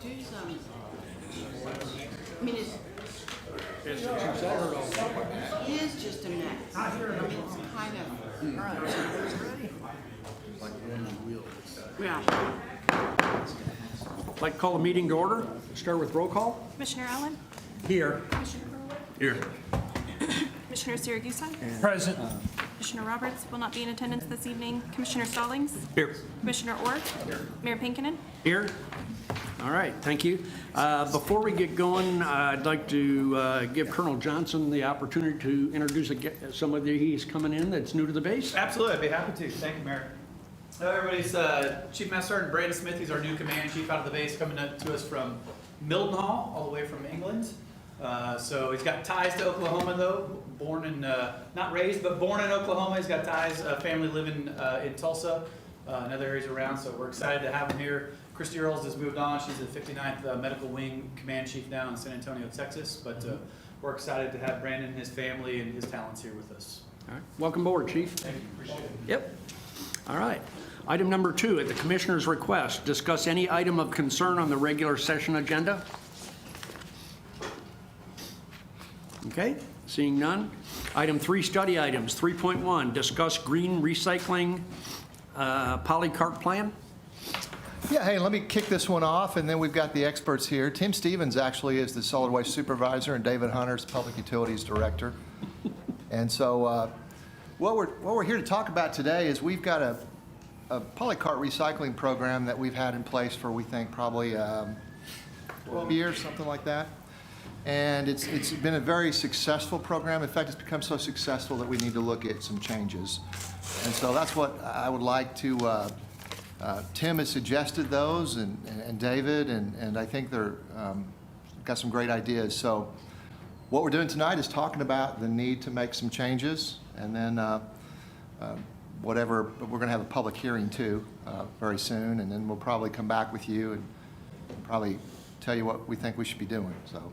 do some, I mean, it is just a mess. I mean, it's kind of, yeah. I'd like to call the meeting to order. Start with roll call. Commissioner Allen? Here. Commissioner Hurley? Here. Commissioner Siragusa? Present. Commissioner Roberts will not be in attendance this evening. Commissioner Stallings? Here. Commissioner Orr? Mayor Pinkinen? Here. All right, thank you. Before we get going, I'd like to give Colonel Johnson the opportunity to introduce somebody he's coming in that's new to the base. Absolutely, I'd be happy to. Thank you, Mayor. Hello, everybody's Chief Master Sergeant Brandon Smith. He's our new command chief out of the base, coming up to us from Mildenhall, all the way from England. So he's got ties to Oklahoma, though. Born in, not raised, but born in Oklahoma. He's got ties, family living in Tulsa, and other areas around. So we're excited to have him here. Christy Earls has moved on. She's the 59th Medical Wing Command Chief now in San Antonio, Texas. But we're excited to have Brandon, his family, and his talents here with us. All right, welcome aboard, Chief. Thank you, appreciate it. Yep. All right. Item number 2, at the Commissioner's request, discuss any item of concern on the regular session agenda. Okay, seeing none. Item 3, study items. 3.1, discuss green recycling Polycarp plan. Yeah, hey, let me kick this one off, and then we've got the experts here. Tim Stevens actually is the solid waste supervisor, and David Hunter's public utilities director. And so what we're here to talk about today is we've got a Polycarp recycling program that we've had in place for, we think, probably 12 years, something like that. And it's been a very successful program. In fact, it's become so successful that we need to look at some changes. And so that's what I would like to, Tim has suggested those, and David, and I think they're got some great ideas. So what we're doing tonight is talking about the need to make some changes, and then whatever, we're going to have a public hearing too very soon, and then we'll probably come back with you and probably tell you what we think we should be doing. So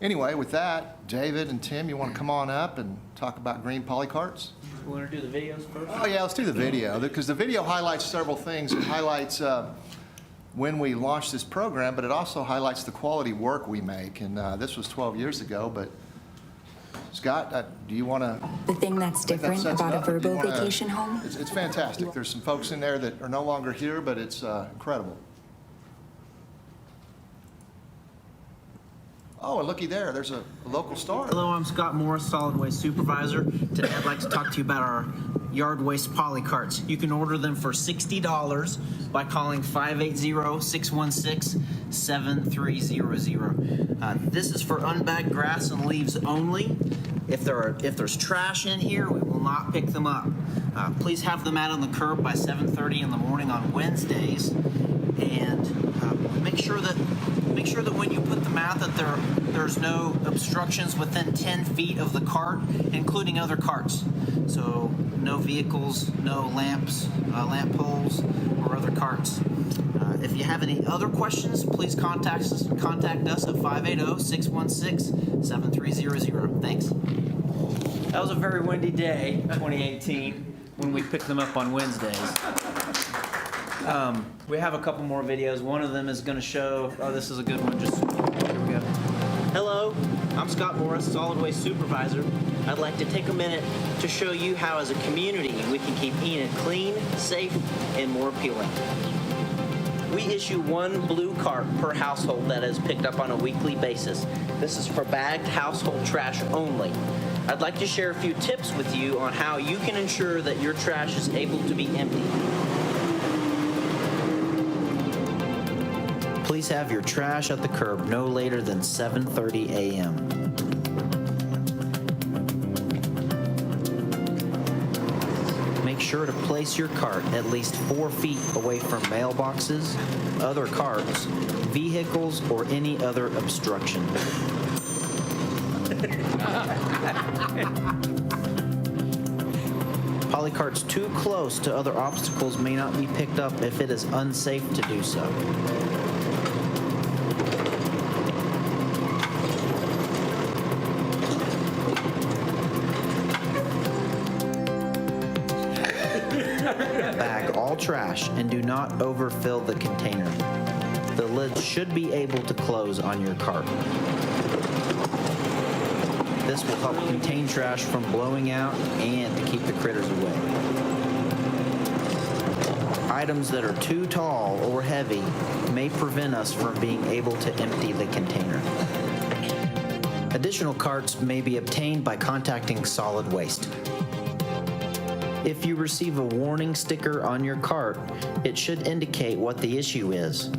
anyway, with that, David and Tim, you want to come on up and talk about green polycarts? We want to do the videos first? Oh yeah, let's do the video, because the video highlights several things. It highlights when we launched this program, but it also highlights the quality work we make. And this was 12 years ago, but Scott, do you want to? The thing that's different about a Verbo vacation home? It's fantastic. There's some folks in there that are no longer here, but it's incredible. Oh, and looky there, there's a local star. Hello, I'm Scott Morris, Solid Waste Supervisor. Today I'd like to talk to you about our yard waste polycarts. You can order them for $60 by calling 580-616-7300. This is for unbagged grass and leaves only. If there's trash in here, we will not pick them up. Please have them out on the curb by 7:30 in the morning on Wednesdays, and make sure that when you put them out that there's no obstructions within 10 feet of the cart, including other carts. So no vehicles, no lamps, lamp poles, or other carts. If you have any other questions, please contact us at 580-616-7300. Thanks. That was a very windy day, 2018, when we picked them up on Wednesdays. We have a couple more videos. One of them is going to show, oh, this is a good one. Just, here we go. Hello, I'm Scott Morris, Solid Waste Supervisor. I'd like to take a minute to show you how as a community we can keep Enid clean, safe, and more appealing. We issue one blue cart per household that is picked up on a weekly basis. This is for bagged household trash only. I'd like to share a few tips with you on how you can ensure that your trash is able to be emptied. Please have your trash at the curb no later than 7:30 a.m. Make sure to place your cart at least 4 feet away from mailboxes, other carts, vehicles, or any other obstruction. Polycarts too close to other obstacles may not be picked up if it is unsafe to do so. Bag all trash and do not overfill the container. The lid should be able to close on your cart. This will help contain trash from blowing out and to keep the critters away. Items that are too tall or heavy may prevent us from being able to empty the container. Additional carts may be obtained by contacting solid waste. If you receive a warning sticker on your cart, it should indicate what the issue is.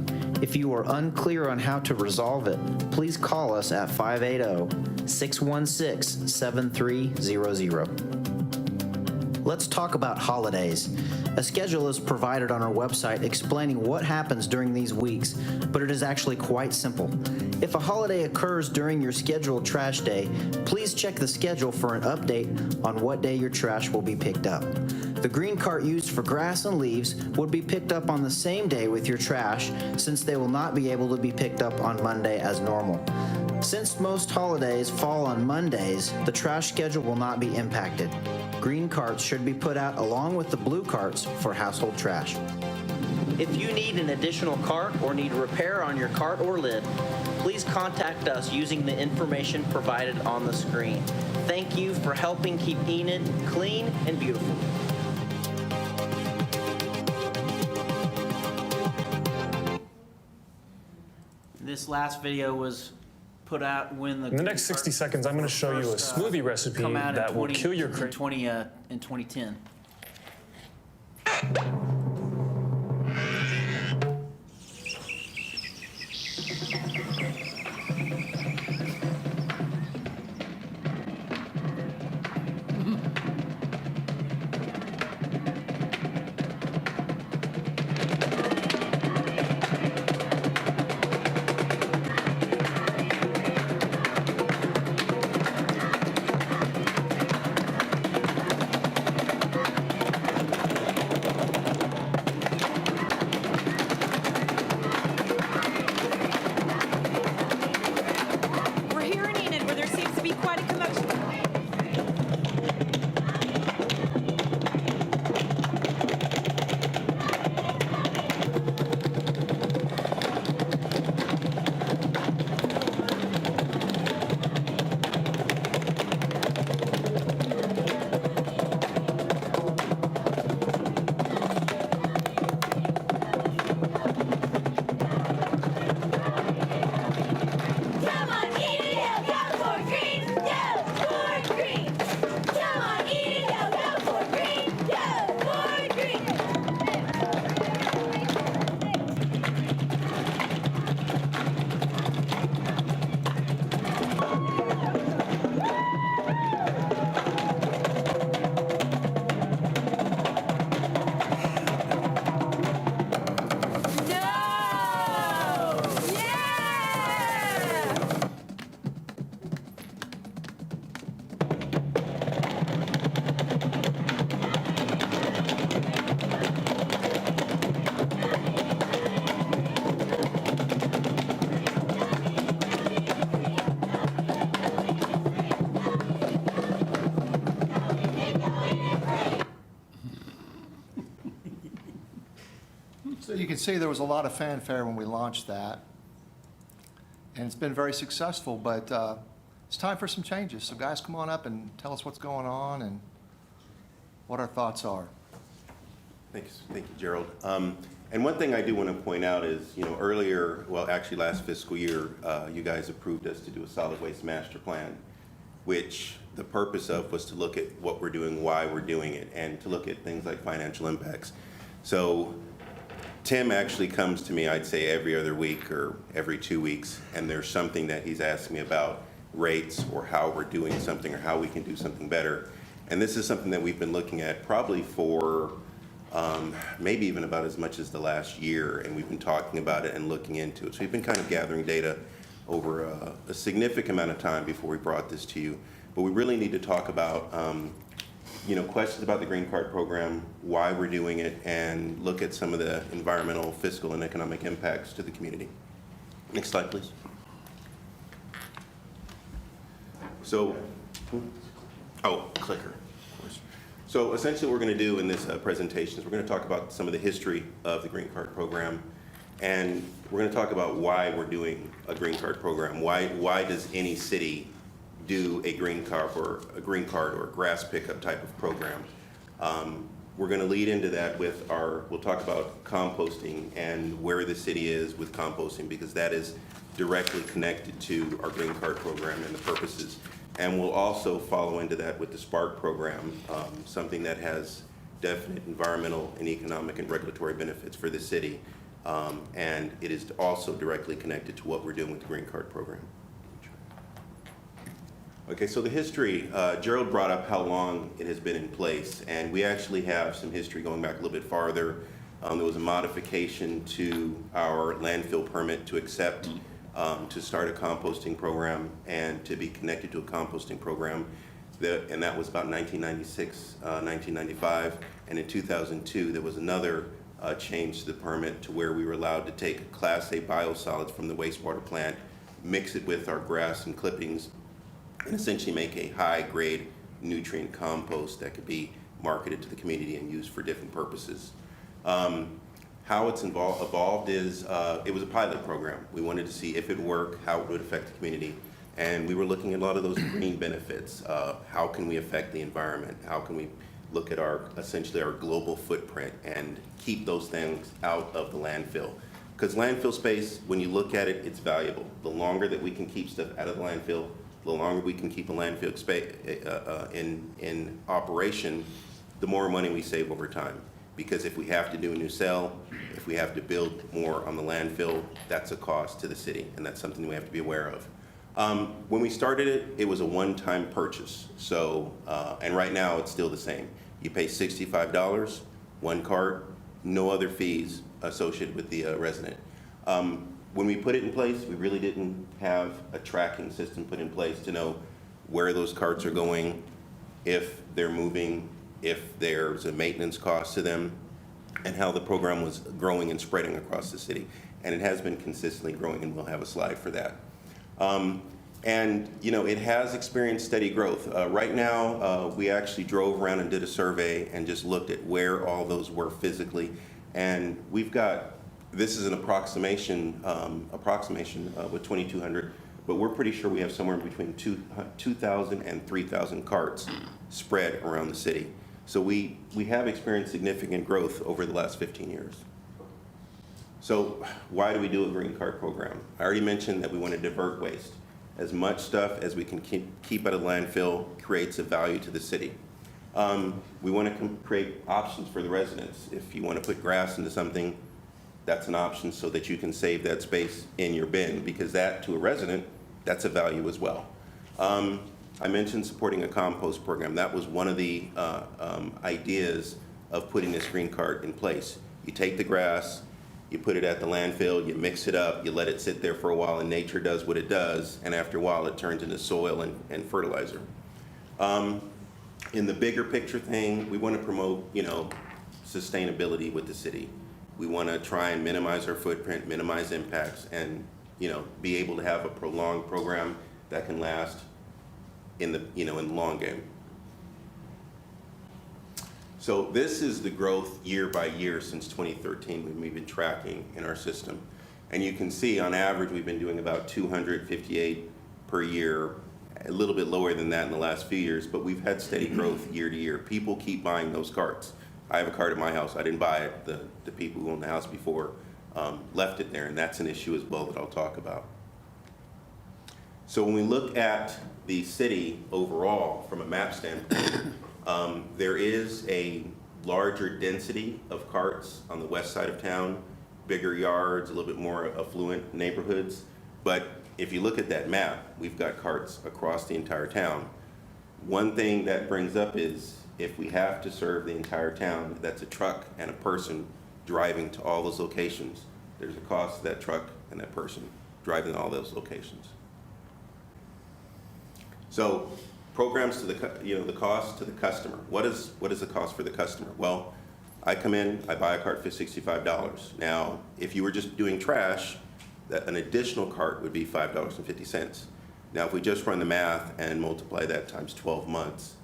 If you are unclear on how to resolve it, please call us at 580-616-7300. Let's talk about holidays. A schedule is provided on our website explaining what happens during these weeks, but it is actually quite simple. If a holiday occurs during your scheduled trash day, please check the schedule for an update on what day your trash will be picked up. The green cart used for grass and leaves would be picked up on the same day with your trash, since they will not be able to be picked up on Monday as normal. Since most holidays fall on Mondays, the trash schedule will not be impacted. Green carts should be put out along with the blue carts for household trash. If you need an additional cart or need repair on your cart or lid, please contact us using the information provided on the screen. Thank you for helping keep Enid clean and beautiful. This last video was put out when the. In the next 60 seconds, I'm going to show you a smoothie recipe that will kill your in 2010. We're here in Enid, where there seems to be quite a commotion. Come on, Enid, go for green, go for green. Come on, Enid, go for green, go for green. No! Yeah! So you can see there was a lot of fanfare when we launched that. And it's been very successful, but it's time for some changes. So guys, come on up and tell us what's going on and what our thoughts are. Thanks. Thank you, Gerald. And one thing I do want to point out is, earlier, well, actually last fiscal year, you guys approved us to do a solid waste master plan, which the purpose of was to look at what we're doing, why we're doing it, and to look at things like financial impacts. So Tim actually comes to me, I'd say every other week or every 2 weeks, and there's something that he's asking me about rates or how we're doing something or how we can do something better. And this is something that we've been looking at probably for maybe even about as much as the last year, and we've been talking about it and looking into it. So we've been kind of gathering data over a significant amount of time before we brought this to you. But we really need to talk about questions about the Green Card program, why we're doing it, and look at some of the environmental, fiscal, and economic impacts to the community. Next slide, please. So, clicker, of course. So essentially what we're going to do in this presentation is we're going to talk about some of the history of the Green Card program, And we're going to talk about why we're doing a green card program. Why does any city do a green card or a grass pickup type of program? We're going to lead into that with we'll talk about composting and where the city is with composting, because that is directly connected to our green card program and the purposes. And we'll also follow into that with the Spark program, something that has definite environmental and economic and regulatory benefits for the city. And it is also directly connected to what we're doing with the green card program. Okay, so the history, Gerald brought up how long it has been in place, and we actually have some history going back a little bit farther. There was a modification to our landfill permit to accept, to start a composting program and to be connected to a composting program. And that was about 1996, 1995. And in 2002, there was another change to the permit to where we were allowed to take Class A biosolids from the wastewater plant, mix it with our grass and clippings, and essentially make a high-grade nutrient compost that could be marketed to the community and used for different purposes. How it's evolved is, it was a pilot program. We wanted to see if it worked, how it would affect the community, and we were looking at a lot of those green benefits. How can we affect the environment? How can we look at essentially our global footprint and keep those things out of the landfill? Because landfill space, when you look at it, it's valuable. The longer that we can keep stuff out of the landfill, the longer we can keep a landfill space in operation, the more money we save over time. Because if we have to do a new cell, if we have to build more on the landfill, that's a cost to the city, and that's something we have to be aware of. When we started it, it was a one-time purchase. So, and right now it's still the same. You pay $65, one cart, no other fees associated with the resident. When we put it in place, we really didn't have a tracking system put in place to know where those carts are going, if they're moving, if there's a maintenance cost to them, and how the program was growing and spreading across the city. And it has been consistently growing, and we'll have a slide for that. And you know, it has experienced steady growth. Right now, we actually drove around and did a survey and just looked at where all those were physically. And we've got, this is an approximation with 2,200, but we're pretty sure we have somewhere between 2,000 and 3,000 carts spread around the city. So we have experienced significant growth over the last 15 years. So why do we do a green cart program? I already mentioned that we want to divert waste. As much stuff as we can keep out of landfill creates a value to the city. We want to create options for the residents. If you want to put grass into something, that's an option so that you can save that space in your bin, because that, to a resident, that's a value as well. I mentioned supporting a compost program. That was one of the ideas of putting this green cart in place. You take the grass, you put it at the landfill, you mix it up, you let it sit there for a while, and nature does what it does, and after a while it turns into soil and fertilizer. In the bigger picture thing, we want to promote, you know, sustainability with the city. We want to try and minimize our footprint, minimize impacts, and, you know, be able to have a prolonged program that can last in the, you know, in the long game. So this is the growth year by year since 2013 when we've been tracking in our system. And you can see on average we've been doing about 258 per year, a little bit lower than that in the last few years, but we've had steady growth year to year. People keep buying those carts. I have a cart at my house. I didn't buy it. The people who owned the house before left it there, and that's an issue as well that I'll talk about. So when we look at the city overall from a map standpoint, there is a larger density of carts on the west side of town, bigger yards, a little bit more affluent neighborhoods. But if you look at that map, we've got carts across the entire town. One thing that brings up is if we have to serve the entire town, that's a truck and a person driving to all those locations. There's a cost to that truck and that person driving to all those locations. So programs to the, you know, the cost to the customer. What is the cost for the customer? Well, I come in, I buy a cart for $65. Now, if you were just doing trash, an additional cart would be $5.50. Now, if we just run the math and multiply that times 12 months,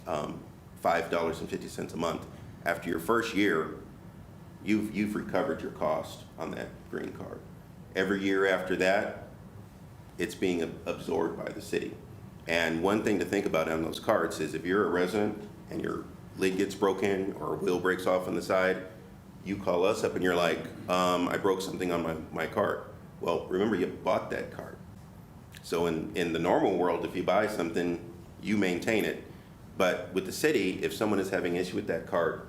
$5.50 a month. After your first year, you've recovered your cost on that green card. Every year after that, it's being absorbed by the city. And one thing to think about on those cards is if you're a resident and your lid gets broken or a wheel breaks off on the side, you call us up and you're like, I broke something on my cart. Well, remember, you bought that cart. So in the normal world, if you buy something, you maintain it. But with the city, if someone is having issue with that cart,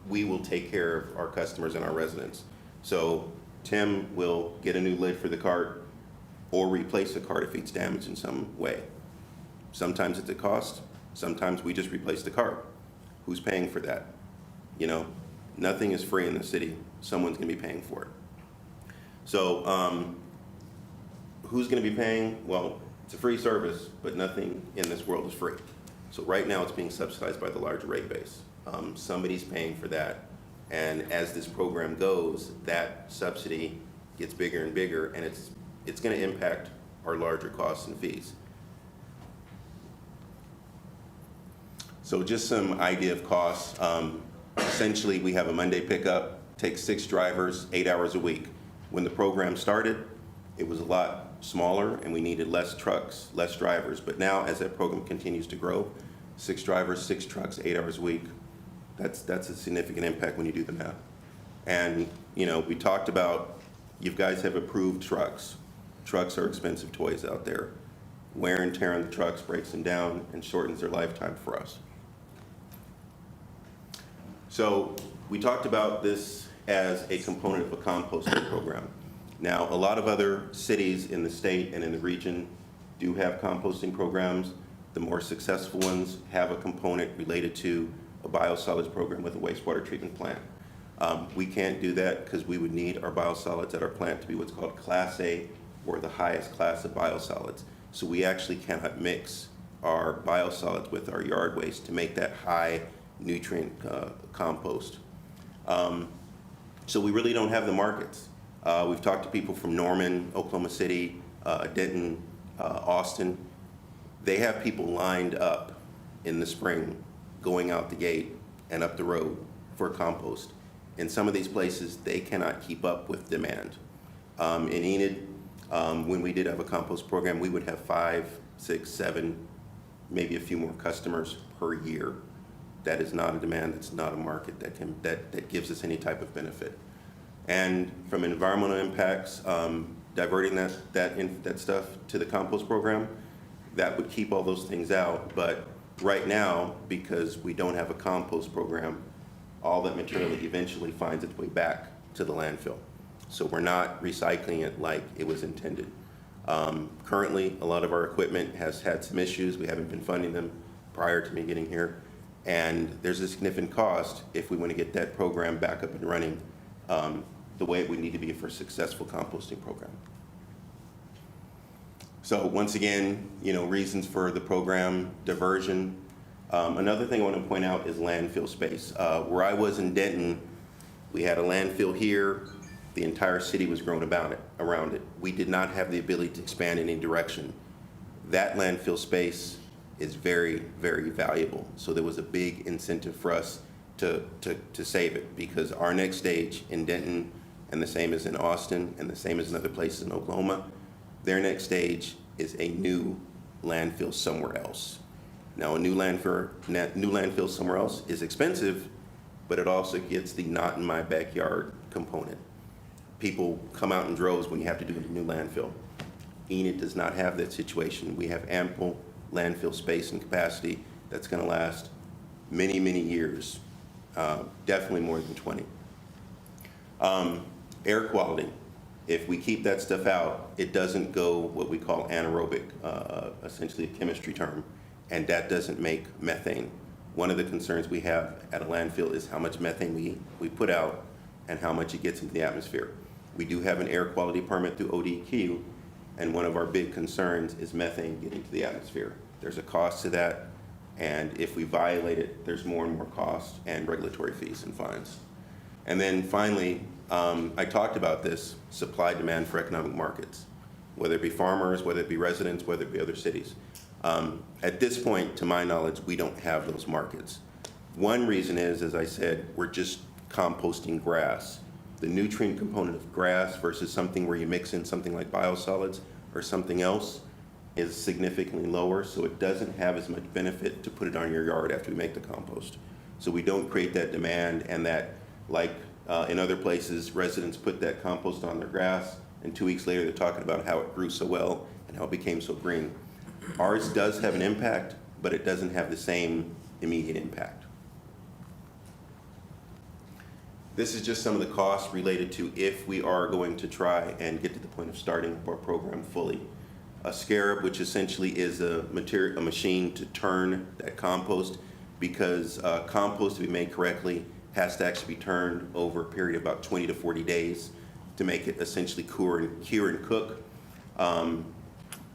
we will take care of our customers and our residents. So Tim will get a new lid for the cart or replace the cart if it's damaged in some way. Sometimes it's a cost, sometimes we just replace the cart. Who's paying for that? You know, nothing is free in the city. Someone's gonna be paying for it. So who's gonna be paying? Well, it's a free service, but nothing in this world is free. So right now it's being subsidized by the larger rate base. Somebody's paying for that. And as this program goes, that subsidy gets bigger and bigger, and it's gonna impact our larger costs and fees. So just some idea of costs. Essentially, we have a Monday pickup, takes 6 drivers, 8 hours a week. When the program started, it was a lot smaller and we needed less trucks, less drivers. But now as that program continues to grow, 6 drivers, 6 trucks, 8 hours a week, that's a significant impact when you do the math. And you know, we talked about, you guys have approved trucks. Trucks are expensive toys out there. Wear and tear on the trucks breaks them down and shortens their lifetime for us. So we talked about this as a component of a composting program. Now, a lot of other cities in the state and in the region do have composting programs. The more successful ones have a component related to a biosolids program with a wastewater treatment plant. We can't do that because we would need our biosolids at our plant to be what's called Class A, or the highest class of biosolids. So we actually cannot mix our biosolids with our yard waste to make that high nutrient compost. So we really don't have the markets. We've talked to people from Norman, Oklahoma City, Denton, Austin. They have people lined up in the spring going out the gate and up the road for compost. In some of these places, they cannot keep up with demand. In Enid, when we did have a compost program, we would have 5, 6, 7, maybe a few more customers per year. That is not a demand, that's not a market that gives us any type of benefit. And from environmental impacts, diverting that stuff to the compost program, that would keep all those things out. But right now, because we don't have a compost program, all that material eventually finds its way back to the landfill. So we're not recycling it like it was intended. Currently, a lot of our equipment has had some issues. We haven't been funding them prior to me getting here. And there's a significant cost if we want to get that program back up and running the way it would need to be for a successful composting program. So once again, you know, reasons for the program, diversion. Another thing I want to point out is landfill space. Where I was in Denton, we had a landfill here. The entire city was grown around it. We did not have the ability to expand in any direction. That landfill space is very, very valuable. So there was a big incentive for us to save it, because our next stage in Denton, and the same as in Austin, and the same as in other places in Oklahoma, their next stage is a new landfill somewhere else. Now, a new landfill somewhere else is expensive, but it also gets the not in my backyard component. People come out in droves when you have to do a new landfill. Enid does not have that situation. We have ample landfill space and capacity that's going to last many, many years, definitely more than 20. Air quality. If we keep that stuff out, it doesn't go what we call anaerobic, essentially a chemistry term, and that doesn't make methane. One of the concerns we have at a landfill is how much methane we put out and how much it gets into the atmosphere. We do have an air quality permit through ODQ, and one of our big concerns is methane getting to the atmosphere. There's a cost to that, and if we violate it, there's more and more cost and regulatory fees and fines. And then finally, I talked about this, supply demand for economic markets, whether it be farmers, whether it be residents, whether it be other cities. At this point, to my knowledge, we don't have those markets. One reason is, as I said, we're just composting grass. The nutrient component of grass versus something where you mix in something like biosolids or something else is significantly lower, so it doesn't have as much benefit to put it on your yard after we make the compost. So we don't create that demand, and that, like in other places, residents put that compost on their grass, and 2 weeks later they're talking about how it grew so well and how it became so green. Ours does have an impact, but it doesn't have the same immediate impact. This is just some of the costs related to if we are going to try and get to the point of starting our program fully. A scarab, which essentially is a machine to turn that compost, because compost, to be made correctly, has to actually be turned over a period of about 20 to 40 days to make it essentially cure and cook.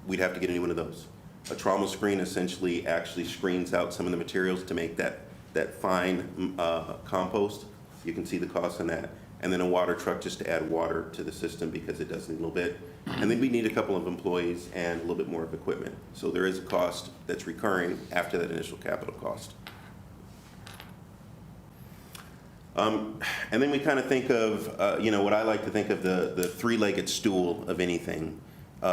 We'd have to get a new one of those. A trommel screen essentially actually screens out some of the materials to make that fine compost. You can see the cost on that. And then a water truck just to add water to the system, because it does need a little bit. And then we need a couple of employees and a little bit more of equipment. So there is a cost that's recurring after that initial capital cost. And then we kind of think of, what I like to think of the three-legged stool of anything.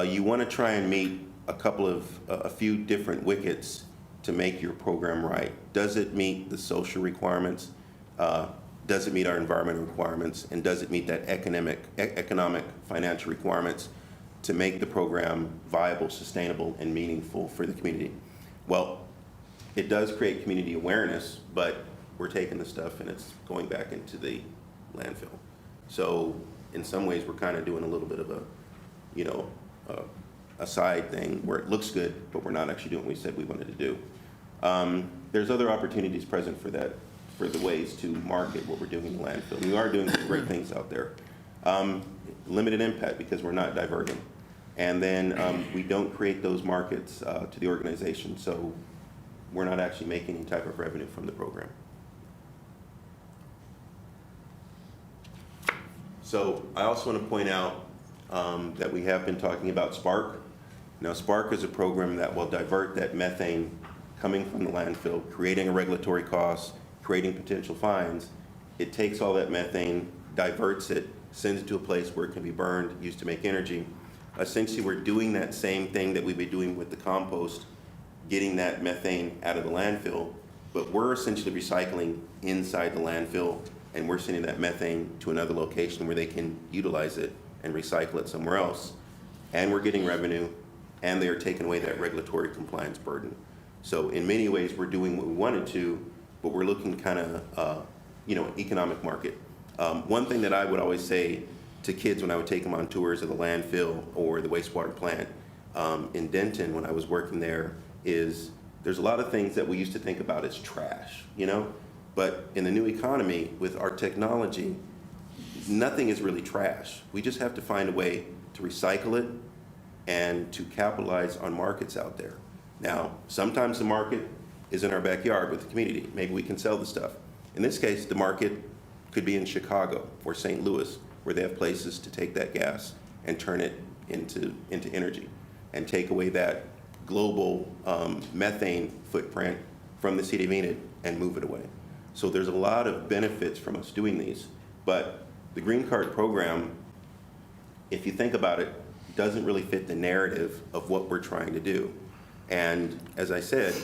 You want to try and meet a few different wickets to make your program right. Does it meet the social requirements? Does it meet our environmental requirements? And does it meet that economic financial requirements to make the program viable, sustainable, and meaningful for the community? Well, it does create community awareness, but we're taking the stuff and it's going back into the landfill. So in some ways, we're kind of doing a little bit of a side thing where it looks good, but we're not actually doing what we said we wanted to do. There's other opportunities present for that, for the ways to market what we're doing in the landfill. We are doing some great things out there. Limited impact because we're not diverting. And then we don't create those markets to the organization, so we're not actually making any type of revenue from the program. So I also want to point out that we have been talking about Spark. Now, Spark is a program that will divert that methane coming from the landfill, creating a regulatory cost, creating potential fines. It takes all that methane, diverts it, sends it to a place where it can be burned, used to make energy. Essentially, we're doing that same thing that we've been doing with the compost, getting that methane out of the landfill, but we're essentially recycling inside the landfill, and we're sending that methane to another location where they can utilize it and recycle it somewhere else. And we're getting revenue, and they are taking away that regulatory compliance burden. So in many ways, we're doing what we wanted to, but we're looking kind of, economic market. One thing that I would always say to kids when I would take them on tours of the landfill or the wastewater plant in Denton when I was working there is there's a lot of things that we used to think about as trash, but in the new economy with our technology, nothing is really trash. We just have to find a way to recycle it and to capitalize on markets out there. Now, sometimes the market is in our backyard with the community. Maybe we can sell the stuff. In this case, the market could be in Chicago or St. Louis, where they have places to take that gas and turn it into energy and take away that global methane footprint from the city of Enid and move it away. So there's a lot of benefits from us doing these, but the Green Card program, if you think about it, doesn't really fit the narrative of what we're trying to do. And as I said,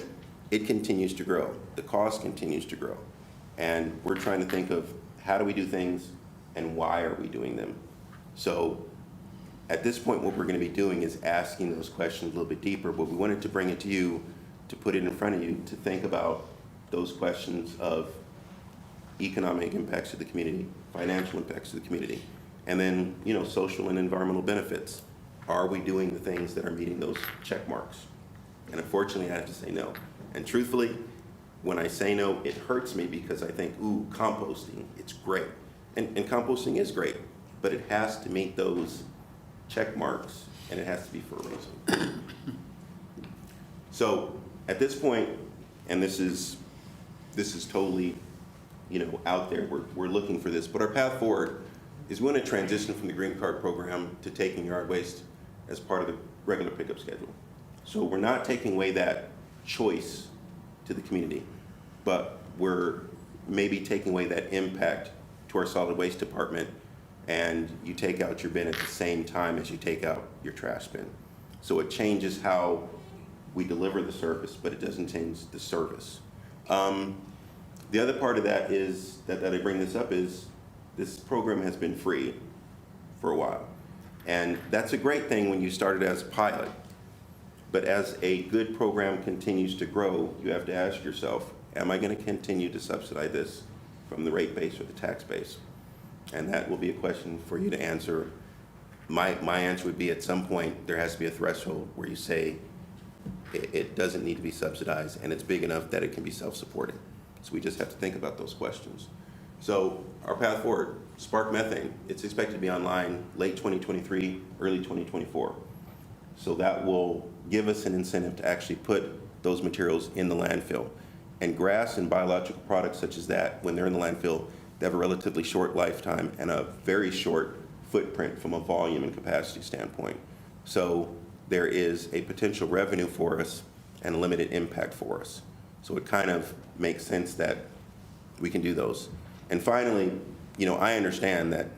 it continues to grow. The cost continues to grow. And we're trying to think of how do we do things and why are we doing them? So at this point, what we're going to be doing is asking those questions a little bit deeper, but we wanted to bring it to you, to put it in front of you, to think about those questions of economic impacts to the community, financial impacts to the community, and then, social and environmental benefits. Are we doing the things that are meeting those check marks? And unfortunately, I have to say no. And truthfully, when I say no, it hurts me because I think, ooh, composting, it's great. And composting is great, but it has to meet those check marks, and it has to be for a reason. So at this point, and this is totally, out there, we're looking for this, but our path forward is we want to transition from the Green Card program to taking yard waste as part of the regular pickup schedule. So we're not taking away that choice to the community, but we're maybe taking away that impact to our solid waste department and you take out your bin at the same time as you take out your trash bin. So it changes how we deliver the service, but it doesn't change the service. The other part of that is, that I bring this up, is this program has been free for a while. And that's a great thing when you started as a pilot. But as a good program continues to grow, you have to ask yourself, am I going to continue to subsidize this from the rate base or the tax base? And that will be a question for you to answer. My answer would be, at some point, there has to be a threshold where you say it doesn't need to be subsidized and it's big enough that it can be self-supporting. So we just have to think about those questions. So our path forward, Spark Methane, it's expected to be online late 2023, early 2024. So that will give us an incentive to actually put those materials in the landfill. And grass and biological products such as that, when they're in the landfill, they have a relatively short lifetime and a very short footprint from a volume and capacity standpoint. So there is a potential revenue for us and a limited impact for us. So it kind of makes sense that we can do those. And finally, I understand that,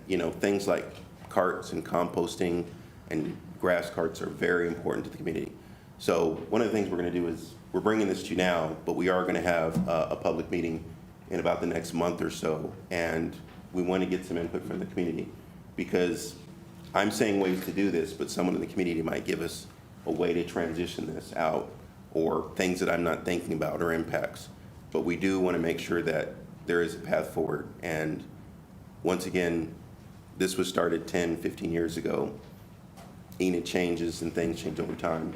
things like carts and composting and grass carts are very important to the community. So one of the things we're going to do is, we're bringing this to you now, but we are going to have a public meeting in about the next month or so, and we want to get some input from the community, because I'm saying ways to do this, but someone in the community might give us a way to transition this out, or things that I'm not thinking about, or impacts. But we do want to make sure that there is a path forward. And once again, this was started 10, 15 years ago. Enid changes and things change over time.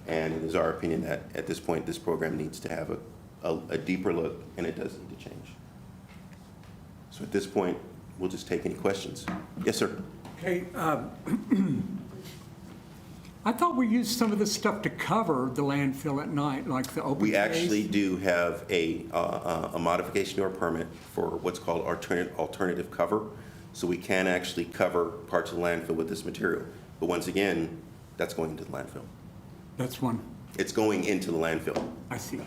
And it is our opinion that at this point, this program needs to have a deeper look, and it does need to change. So at this point, we'll just take any questions. Yes, sir. Okay, I thought we used some of this stuff to cover the landfill at night, like the open We space. actually do have a modification to our permit for what's called alternative cover. So we can actually cover parts of the landfill with this material. But once again, that's going into the landfill. That's one. It's going into the landfill. I see.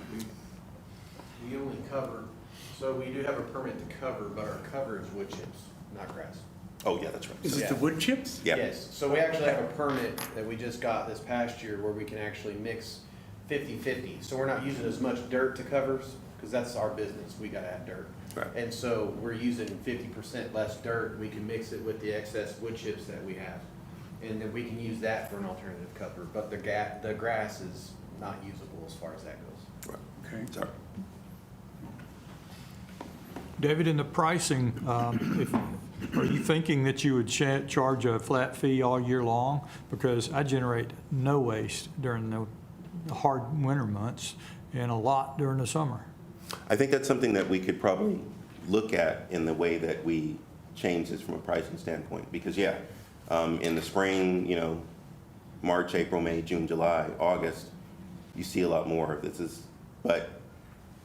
We only cover, so we do have a permit to cover, but our cover is wood chips, not grass. Oh, yeah, that's right. Is it the wood chips? Yeah. Yes, so we actually have a permit that we just got this past year where we can actually mix 50-50. So we're not using as much dirt to covers, because that's our business, we gotta add dirt. Right. And so we're using 50% less dirt, we can mix it with the excess wood chips that we have. And then we can use that for an alternative cover, but the grass is not usable as far as that goes. Right. Okay. Sorry. David, in the pricing, are you thinking that you would charge a flat fee all year long? Because I generate no waste during the hard winter months and a lot during the summer. I think that's something that we could probably look at in the way that we change this from a pricing standpoint. Because, yeah, in the spring, March, April, May, June, July, August, you see a lot more of this. But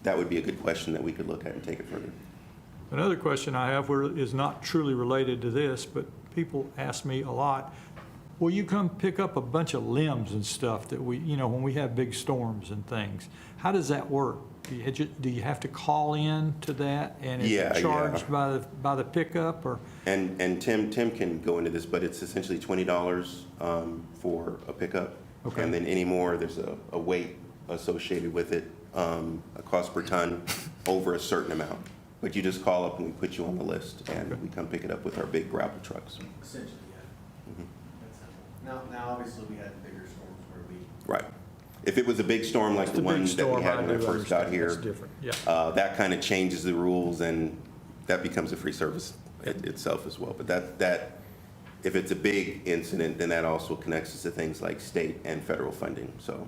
that would be a good question that we could look at and take it further. Another question I have is not truly related to this, but people ask me a lot, will you come pick up a bunch of limbs and stuff that when we have big storms and things? How does that work? Do you have to call in to that, and is it charged by the pickup, or? And Tim can go into this, but it's essentially $20 for a pickup. Okay. And then any more, there's a weight associated with it, a cost per ton over a certain amount. But you just call up and we put you on the list, and we come pick it up with our big gravel trucks. Essentially, yeah. That's simple. Now, obviously, we had bigger storms where we. Right. If it was a big storm like the one that we had when I first got here, That's different, yeah. that kind of changes the rules, and that becomes a free service itself as well. But that if it's a big incident, then that also connects us to things like state and federal funding. So,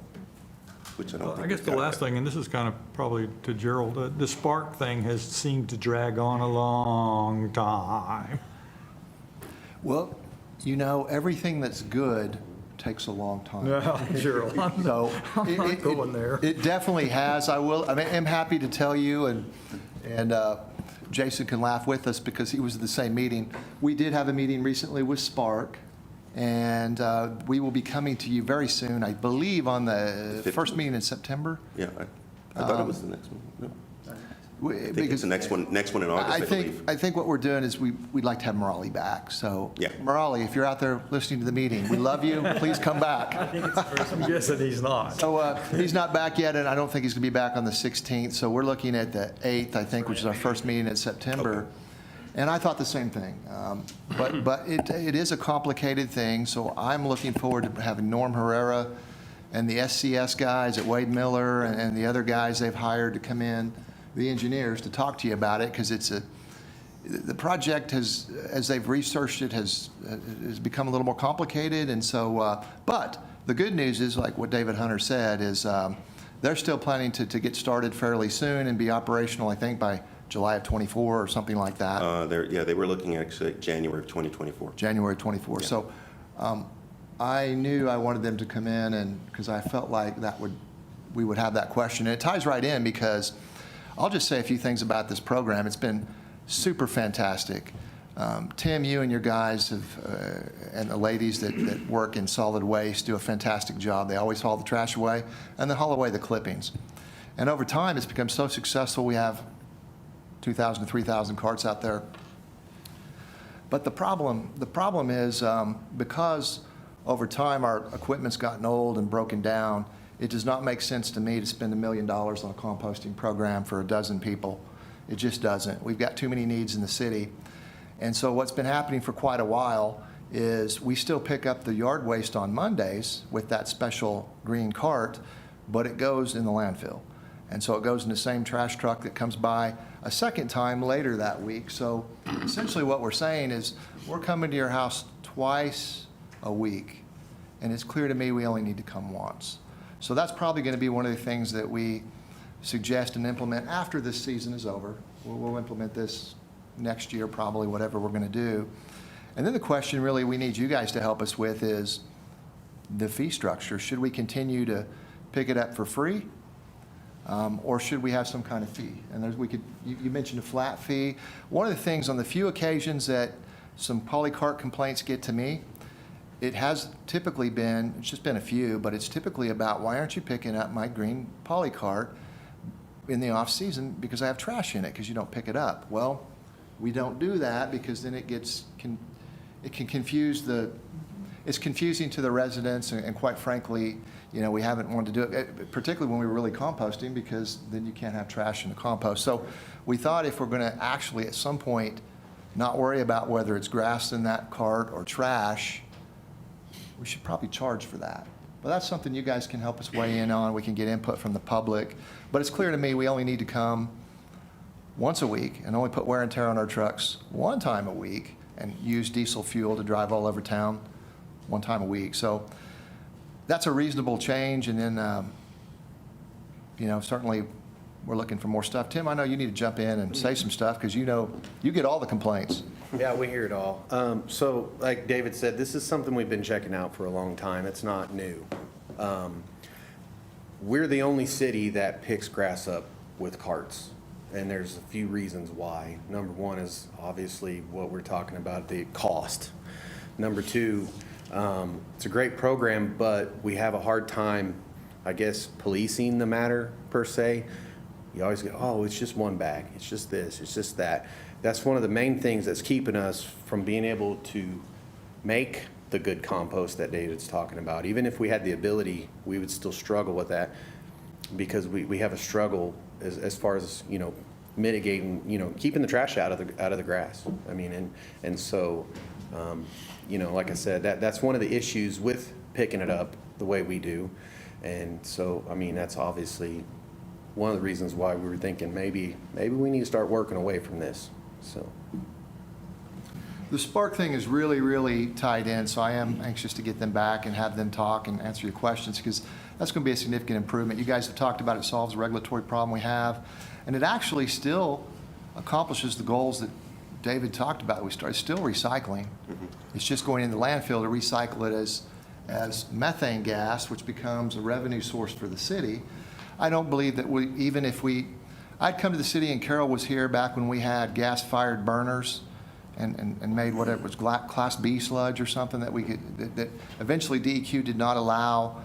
which I don't think. I guess the last thing, and this is kind of probably to Gerald, the Spark thing has seemed to drag on a long time. Well, everything that's good takes a long time. Yeah, Gerald, I'm So not going there. It definitely has. I'm happy to tell you, and Jason can laugh with us because he was at the same meeting. We did have a meeting recently with Spark, and we will be coming to you very soon, I believe, on the first meeting in September. Yeah, I thought it was the next one. No. I think it's the next one in August, I believe. I think what we're doing is we'd like to have Morali back. So, Yeah. Morali, if you're out there listening to the meeting, we love you. Please come back. I'm guessing he's not. So he's not back yet, and I don't think he's going to be back on the 16th. So we're looking at the 8th, I think, which is our first meeting in September. And I thought the same thing. But it is a complicated thing, so I'm looking forward to having Norm Herrera and the SCS guys at Wade Miller and the other guys they've hired to come in, the engineers, to talk to you about it, because the project has, as they've researched it, has become a little more complicated. And so, but the good news is, like what David Hunter said, is they're still planning to get started fairly soon and be operational, I think, by July of 24 or something like that. They were looking at actually January of 2024. January 24. Yeah. So I knew I wanted them to come in, and because I felt like we would have that question. And it ties right in, because I'll just say a few things about this program. It's been super fantastic. Tim, you and your guys and the ladies that work in solid waste do a fantastic job. They always haul the trash away, and they haul away the clippings. And over time, it's become so successful. We have 2,000 to 3,000 carts out there. But the problem is, because over time our equipment's gotten old and broken down, it does not make sense to me to spend $1 million on a composting program for a dozen people. It just doesn't. We've got too many needs in the city. And so what's been happening for quite a while is we still pick up the yard waste on Mondays with that special green cart, but it goes in the landfill. And so it goes in the same trash truck that comes by a second time later that week. So essentially what we're saying is we're coming to your house twice a week, and it's clear to me we only need to come once. So that's probably going to be one of the things that we suggest and implement after this season is over. We'll implement this next year, probably, whatever we're going to do. And then the question really we need you guys to help us with is the fee structure. Should we continue to pick it up for free? Or should we have some kind of fee? And you mentioned a flat fee. One of the things, on the few occasions that some Polycarp complaints get to me, it has typically been, it's just been a few, but it's typically about, why aren't you picking up my green Polycarp in the off season? Because I have trash in it, because you don't pick it up. Well, we don't do that, because then it can confuse it's confusing to the residents, and quite frankly, we haven't wanted to do it, particularly when we were really composting, because then you can't have trash in the compost. So we thought if we're going to actually at some point not worry about whether it's grass in that cart or trash, we should probably charge for that. But that's something you guys can help us weigh in on. We can get input from the public. But it's clear to me we only need to come once a week and only put wear and tear on our trucks one time a week, and use diesel fuel to drive all over town one time a week. So that's a reasonable change. And then, certainly we're looking for more stuff. Tim, I know you need to jump in and say some stuff, because you get all the complaints. Yeah, we hear it all. So like David said, this is something we've been checking out for a long time. It's not new. We're the only city that picks grass up with carts, and there's a few reasons why. Number one is obviously what we're talking about, the cost. Number two, it's a great program, but we have a hard time, I guess, policing the matter per se. You always go, oh, it's just one bag, it's just this, it's just that. That's one of the main things that's keeping us from being able to make the good compost that David's talking about. Even if we had the ability, we would still struggle with that, because we have a struggle as far as, mitigating, keeping the trash out of the grass. I mean, and so, like I said, that's one of the issues with picking it up the way we do. And so, I mean, that's obviously one of the reasons why we were thinking maybe we need to start working away from this. So the Spark thing is really, really tied in, so I am anxious to get them back and have them talk and answer your questions, because that's going to be a significant improvement. You guys have talked about it solves a regulatory problem we have, and it actually still accomplishes the goals that David talked about. We started still recycling. It's just going in the landfill to recycle it as methane gas, which becomes a revenue source for the city. I don't believe that I'd come to the city, and Carol was here back when we had gas-fired burners and made whatever it was, Class B sludge or something that eventually DEQ did not allow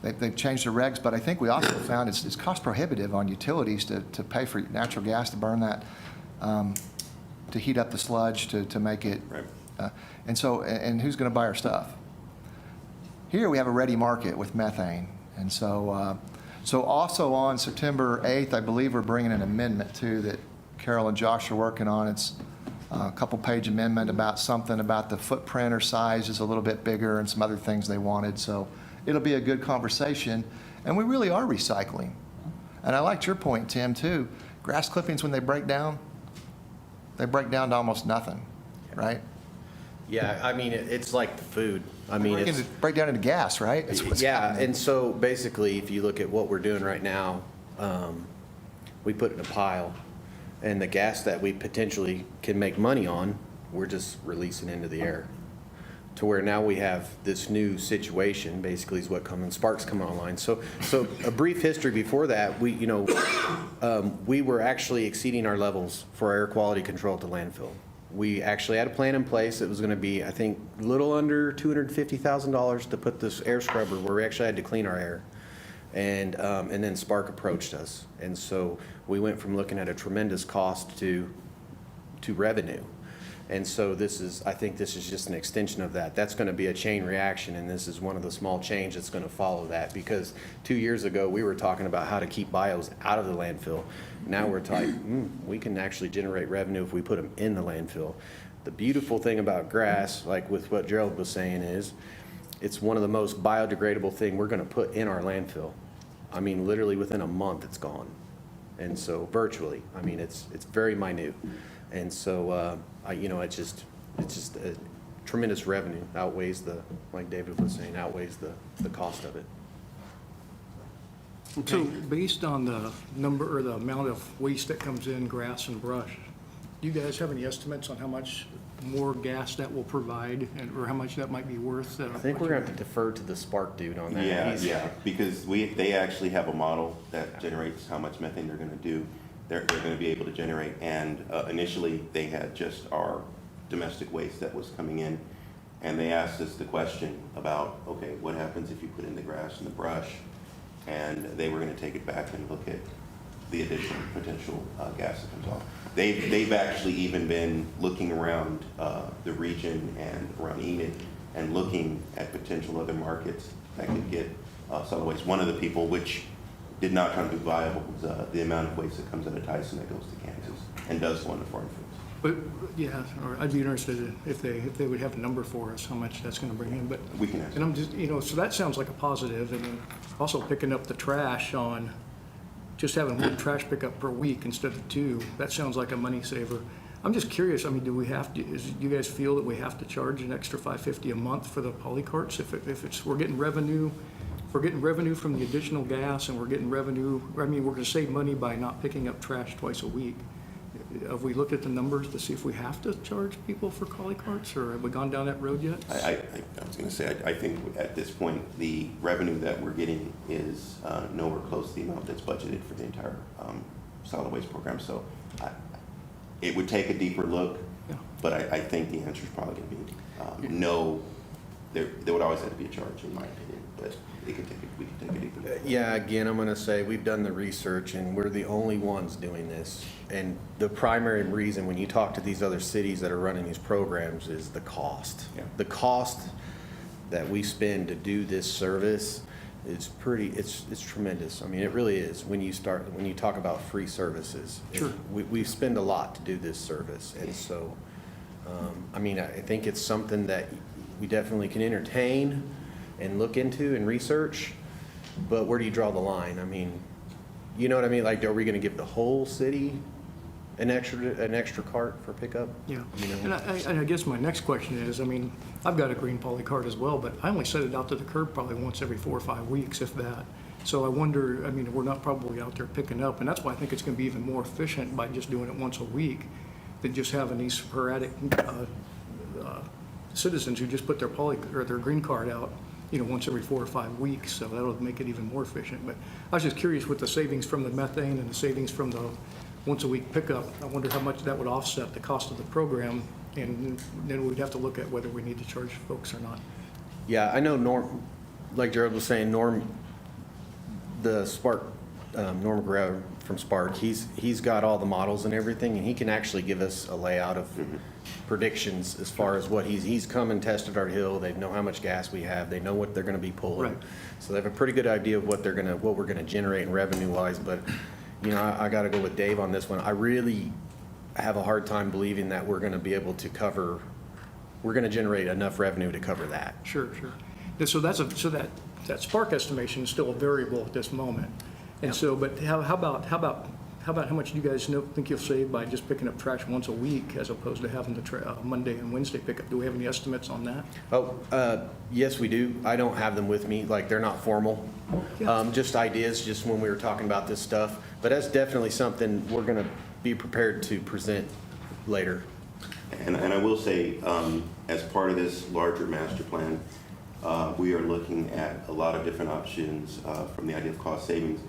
they've changed the regs, but I think we also found it's cost prohibitive on utilities to pay for natural gas to burn that, to heat up the sludge, to make it. Right. And who's going to buy our stuff? Here we have a ready market with methane. And so also on September 8th, I believe we're bringing an amendment too that Carol and Josh are working on. It's a couple-page amendment about something about the footprint or size is a little bit bigger and some other things they wanted. So it'll be a good conversation. And we really are recycling. And I liked your point, Tim, too. Grass clippings, when they break down to almost nothing, right? Yeah, I mean, it's like the food. I mean, it's break down into gas, right? That's what's happening. And so basically, if you look at what we're doing right now, we put it in a pile, and the gas that we potentially can make money on, we're just releasing into the air. To where now we have this new situation, basically, is what sparks coming online. So a brief history before that, we were actually exceeding our levels for air quality control at the landfill. We actually had a plan in place. It was going to be, I think, a little under $250,000 to put this air scrubber where we actually had to clean our air. And then Spark approached us. And so we went from looking at a tremendous cost to revenue. And so I think this is just an extension of that. That's going to be a chain reaction, and this is one of the small chains that's going to follow that. Because 2 years ago, we were talking about how to keep bios out of the landfill. Now we're talking, we can actually generate revenue if we put them in the landfill. The beautiful thing about grass, like with what Gerald was saying, is it's one of the most biodegradable thing we're going to put in our landfill. I mean, literally within a month, it's gone. And so virtually, I mean, it's very minute. And so, it's just a tremendous revenue outweighs like David was saying, outweighs the cost of it. So based on the number or the amount of waste that comes in, grass and brush, do you guys have any estimates on how much more gas that will provide or how much that might be worth? I think we're going to have to defer to the Spark dude on that. Yeah, because they actually have a model that generates how much methane they're going to do. They're going to be able to generate, and initially they had just our domestic waste that was coming in, and they asked us the question about, okay, what happens if you put in the grass and the brush? And they were going to take it back and look at the additional potential gas that comes off. They've actually even been looking around the region and around Enid and looking at potential other markets that could get solid waste. One of the people which did not come to be viable was the amount of waste that comes out of Tyson that goes to Kansas and does go into farm fields. But yeah, or I'd be interested if they would have a number for us, how much that's going to bring in. But we can ask. And I'm just, so that sounds like a positive. And then also picking up the trash on just having one trash pickup per week instead of two. That sounds like a money saver. I'm just curious. I mean, do you guys feel that we have to charge an extra $5.50 a month for the polycarts if we're getting revenue? We're getting revenue from the additional gas, and we're getting revenue. I mean, we're going to save money by not picking up trash twice a week. Have we looked at the numbers to see if we have to charge people for polycarts, or have we gone down that road yet? I was going to say, I think at this point, the revenue that we're getting is nowhere close to the amount that's budgeted for the entire solid waste program. So it would take a deeper look, but I think the answer is probably going to be no. There would always have to be a charge, in my opinion, but we can take a deeper look. Yeah, again, I'm going to say we've done the research, and we're the only ones doing this. And the primary reason when you talk to these other cities that are running these programs is the cost. Yeah. The cost that we spend to do this service is it's tremendous. I mean, it really is when you talk about free services. Sure. We spend a lot to do this service. And so, I mean, I think it's something that we definitely can entertain and look into and research, but where do you draw the line? I mean, you know what I mean? Like, are we going to give the whole city an extra cart for pickup? Yeah. You know? And I guess my next question is, I mean, I've got a green poly cart as well, but I only set it out to the curb probably once every 4 or 5 weeks, if that. So I wonder, I mean, we're not probably out there picking up, and that's why I think it's going to be even more efficient by just doing it once a week than just having these sporadic citizens who just put their their green card out, once every 4 or 5 weeks. So that'll make it even more efficient. But I was just curious with the savings from the methane and the savings from the once a week pickup. I wonder how much that would offset the cost of the program, and then we'd have to look at whether we need to charge folks or not. Yeah, I know Norm, like Gerald was saying, Norm the Spark, Norman Guerrero from Spark, he's got all the models and everything, and he can actually give us a layout of predictions as far as what he's come and tested our hill. They know how much gas we have. They know what they're going to be pulling. Right. So they have a pretty good idea of what we're going to generate in revenue wise. But you know, I got to go with Dave on this one. I really have a hard time believing that we're going to be able to cover. We're going to generate enough revenue to cover that. Sure. And so that Spark estimation is still a variable at this moment. And so, but how about how much do you guys think you'll save by just picking up trash once a week as opposed to having the Monday and Wednesday pickup? Do we have any estimates on that? Oh, yes, we do. I don't have them with me, like they're not formal. Yeah. Just ideas, just when we were talking about this stuff. But that's definitely something we're going to be prepared to present later. And I will say, as part of this larger master plan, we are looking at a lot of different options from the idea of cost savings,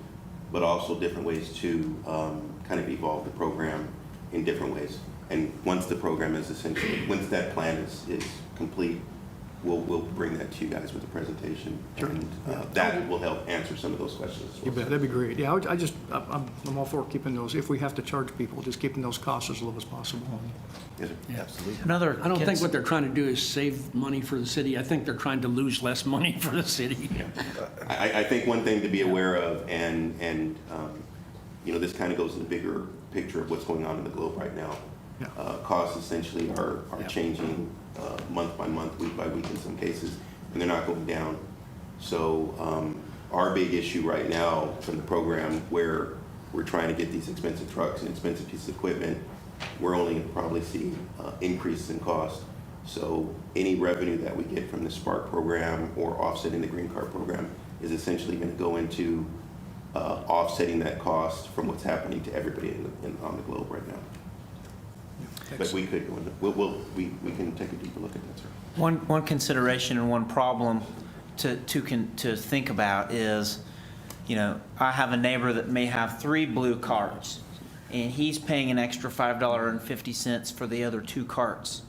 but also different ways to kind of evolve the program in different ways. And once the program is once that plan is complete, we'll bring that to you guys with a presentation. Sure. And that will help answer some of those questions as well. You bet, that'd be great. Yeah, I'm all for keeping those, if we have to charge people, just keeping those costs as low as possible. Yes, sir. Yeah. Absolutely. I don't think what they're trying to do is save money for the city. I think they're trying to lose less money for the city. I think one thing to be aware of, and you know, this kind of goes in the bigger picture of what's going on in the globe right now. Yeah. Costs essentially are changing month by month, week by week in some cases, and they're not going down. So our big issue right now from the program, where we're trying to get these expensive trucks and expensive pieces of equipment, we're only going to probably see increases in cost. So any revenue that we get from the Spark program or offsetting the green card program is essentially going to go into offsetting that cost from what's happening to everybody on the globe right now. But we could go into, we can take a deeper look at that, sir. One consideration and one problem to think about is, you know, I have a neighbor that may have 3 blue carts, and he's paying an extra $5.50 for the other 2 carts.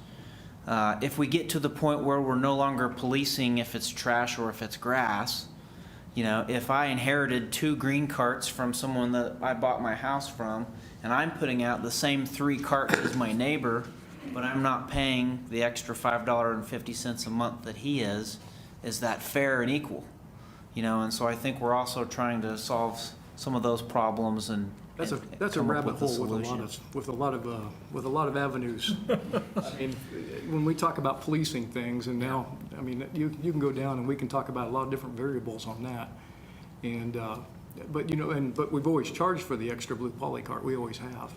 If we get to the point where we're no longer policing if it's trash or if it's grass, you know, if I inherited 2 green carts from someone that I bought my house from, and I'm putting out the same 3 carts as my neighbor, but I'm not paying the extra $5.50 a month that he is that fair and equal? You know, and so I think we're also trying to solve some of those problems and That's a come up rabbit with a hole solution. with a lot of avenues. I mean, when we talk about policing things, and now, I mean, you can go down and we can talk about a lot of different variables on that. And but you know, but we've always charged for the extra blue Polycarp. We always have,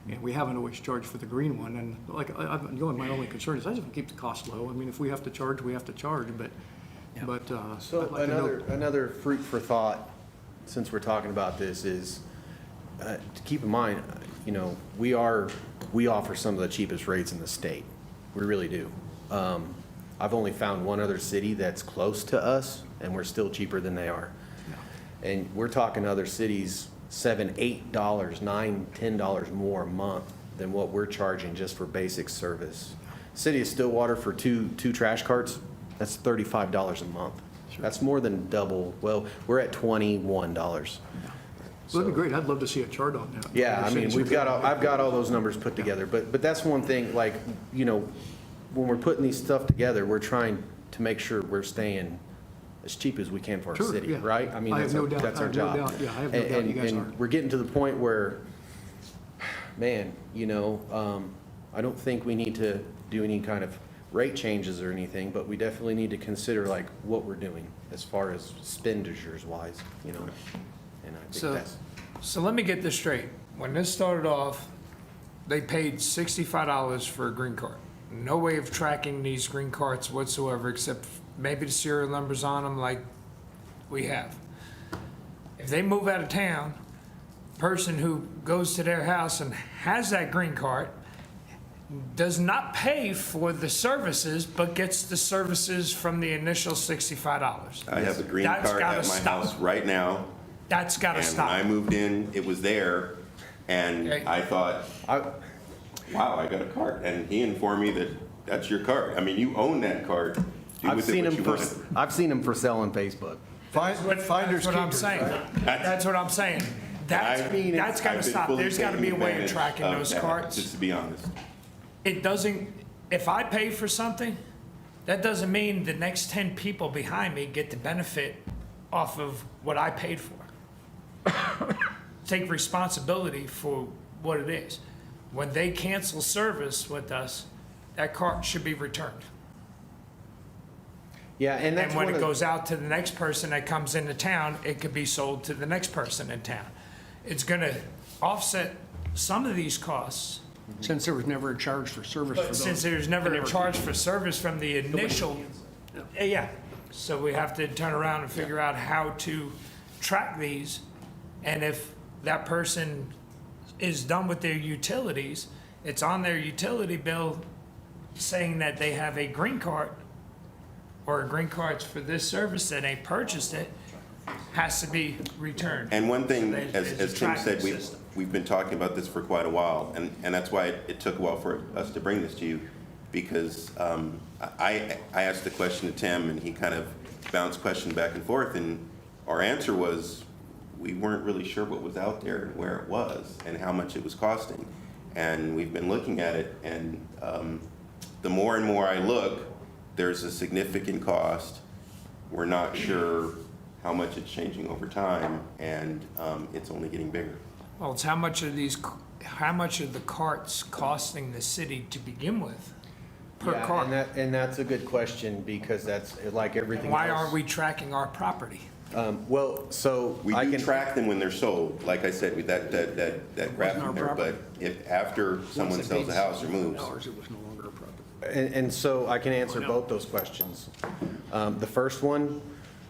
and we haven't always charged for the green one. And like my only concern is I just want to keep the cost low. I mean, if we have to charge, we have to charge. But So I'd like to know- another fruit for thought, since we're talking about this, is to keep in mind, you know, we offer some of the cheapest rates in the state. We really do. I've only found one other city that's close to us, and we're still cheaper than they are. And we're talking other cities, $7, $8, $9, $10 more a month than what we're charging just for basic service. City of Stillwater for two trash carts, that's $35 a month. That's more than double. Well, we're at $21. That'd be great. I'd love to see a chart on that. Yeah, I mean, I've got all those numbers put together, but that's one thing, like, you know, when we're putting these stuff together, we're trying to make sure we're staying as cheap as we can for our Sure, city, yeah. right? I mean, I that's have no our, doubt. that's I our have no job. doubt. Yeah, I have no doubt you guys are. And we're getting to the point where, man, you know, I don't think we need to do any kind of rate changes or anything, but we definitely need to consider like what we're doing as far as expenditures wise, you know. And I think So let me get this straight. When this started off, they paid $65 for a green cart. No way of tracking these green carts whatsoever, except maybe the serial numbers on them like we have. If they move out of town, person who goes to their house and has that green cart does not pay for the services, but gets the services from the initial $65. I have a green card at my house right now. That's got to stop. And when I moved in, it was there, and Okay. I thought, wow, I got a cart. And he informed me that that's your cart. I mean, you own that cart. Do I've with it seen what them you want. I've seen them for sale on Facebook. Finders That's what I'm keepers, saying. right? That's what I'm saying. That's gotta I've been stop. fully There's gotta be a taking way of advantage tracking of those that, carts. Just to be honest. It doesn't, if I pay for something, that doesn't mean the next 10 people behind me get the benefit off of what I paid for. Take responsibility for what it is. When they cancel service with us, that cart should be returned. Yeah, and that's And when one it of- goes out to the next person that comes into town, it could be sold to the next person in town. It's gonna offset some of these costs, Since there was never a charge for service for but those. since there's never a charge for service from the initial, yeah. So we have to turn around and figure out how to track these. And if that person is done with their utilities, it's on their utility bill saying that they have a green card or a green card's for this service that they purchased it, has to be returned. And one thing, So there's a as Tim said, tracking system. we've been talking about this for quite a while, and that's why it took a while for us to bring this to you, because I asked the question to Tim, and he kind of bounced question back and forth, and our answer was, we weren't really sure what was out there and where it was, and how much it was costing. And we've been looking at it, and the more and more I look, there's a significant cost. We're not sure how much it's changing over time, and it's only getting bigger. Well, it's how much are the carts costing the city to begin with per Yeah, cart? and that's a good question, because that's like everything else. Why aren't we tracking our property? Well, so We I do can track them when they're sold, like I said, with that graphic our there, but property. if after someone Once it sells a meets house or moves, $60, it was no longer a property. And so I can answer both those questions. The first one,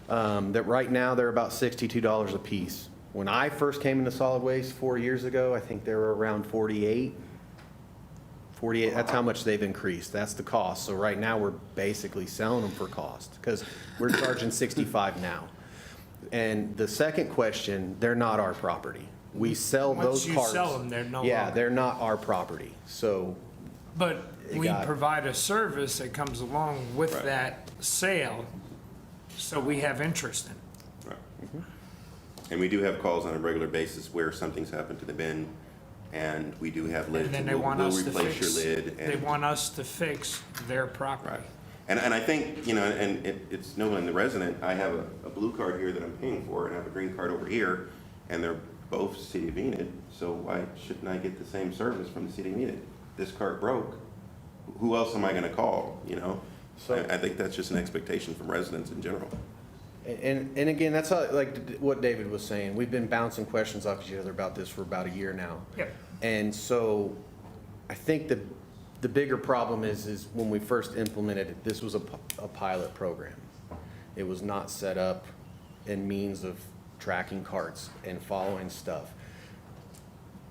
that right now they're about $62 a piece. When I first came into solid waste 4 years ago, I think they were around 48. 48, that's how much they've increased. That's the cost. So right now, we're basically selling them for cost, because we're charging 65 now. And the second question, they're not our property. We sell those Once you carts. sell them, they're no Yeah, longer. they're not our property. So But we got it. provide a service that comes along with Right. that sale, so we have interest in it. right. And we do have calls on a regular basis where something's happened to the bin, and we do have lids, And then and they want we'll us to replace your fix, lid. they and- want us to fix their property. Right. And I think, you know, and it's knowing the resident, I have a blue card here that I'm paying for, and I have a green card over here, and they're both City of Enid, so why shouldn't I get the same service from the City of Enid? This cart broke, who else am I gonna call, you know? So- I think that's just an expectation from residents in general. And again, that's how, like what David was saying, we've been bouncing questions off each other about this for about a year now. Yep. And so I think the bigger problem is when we first implemented it, this was a pilot program. It was not set up in means of tracking carts and following stuff.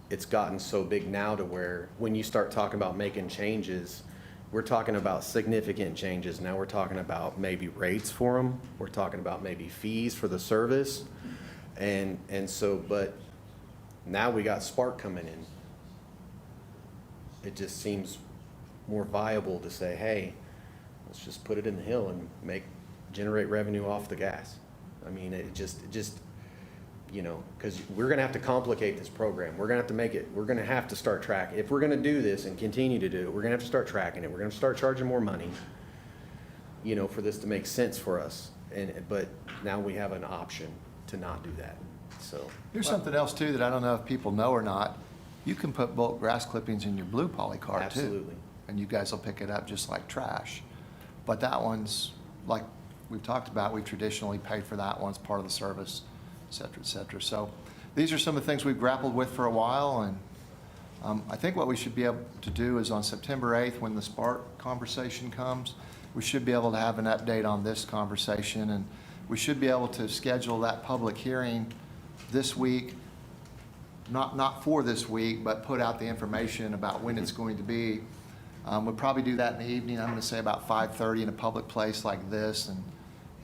It's gotten so big now to where when you start talking about making changes, we're talking about significant changes. Now we're talking about maybe rates for them. We're talking about maybe fees for the service. And so, but now we got Spark coming in. It just seems more viable to say, hey, let's just put it in the hill and generate revenue off the gas. I mean, it just, you know, because we're going to have to complicate this program. We're going to have to make it, we're going to have to start tracking. If we're going to do this and continue to do it, we're going to have to start tracking it. We're going to start charging more money, you know, for this to make sense for us. But now we have an option to not do that, so. Here's something else too that I don't know if people know or not. You can put bulk grass clippings in your blue polycard too. Absolutely. And you guys will pick it up just like trash. But that one's, like we've talked about, we've traditionally paid for that one. It's part of the service, et cetera, et cetera. So these are some of the things we've grappled with for a while. And I think what we should be able to do is on September 8th, when the Spark conversation comes, we should be able to have an update on this conversation. And we should be able to schedule that public hearing this week. Not for this week, but put out the information about when it's going to be. We'll probably do that in the evening. I'm going to say about 5:30 in a public place like this,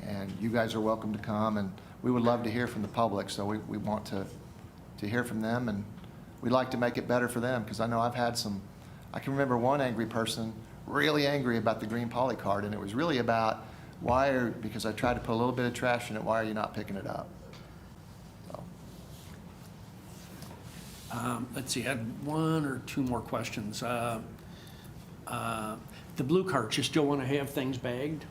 and you guys are welcome to come. And we would love to hear from the public, so we want to hear from them, and we'd like to make it better for them, because I know I've had some. I can remember one angry person really angry about the green poly card, and it was really about because I tried to put a little bit of trash in it, why are you not picking it up? So, Let's see, I had one or two more questions. The blue carts, you still want to have things bagged?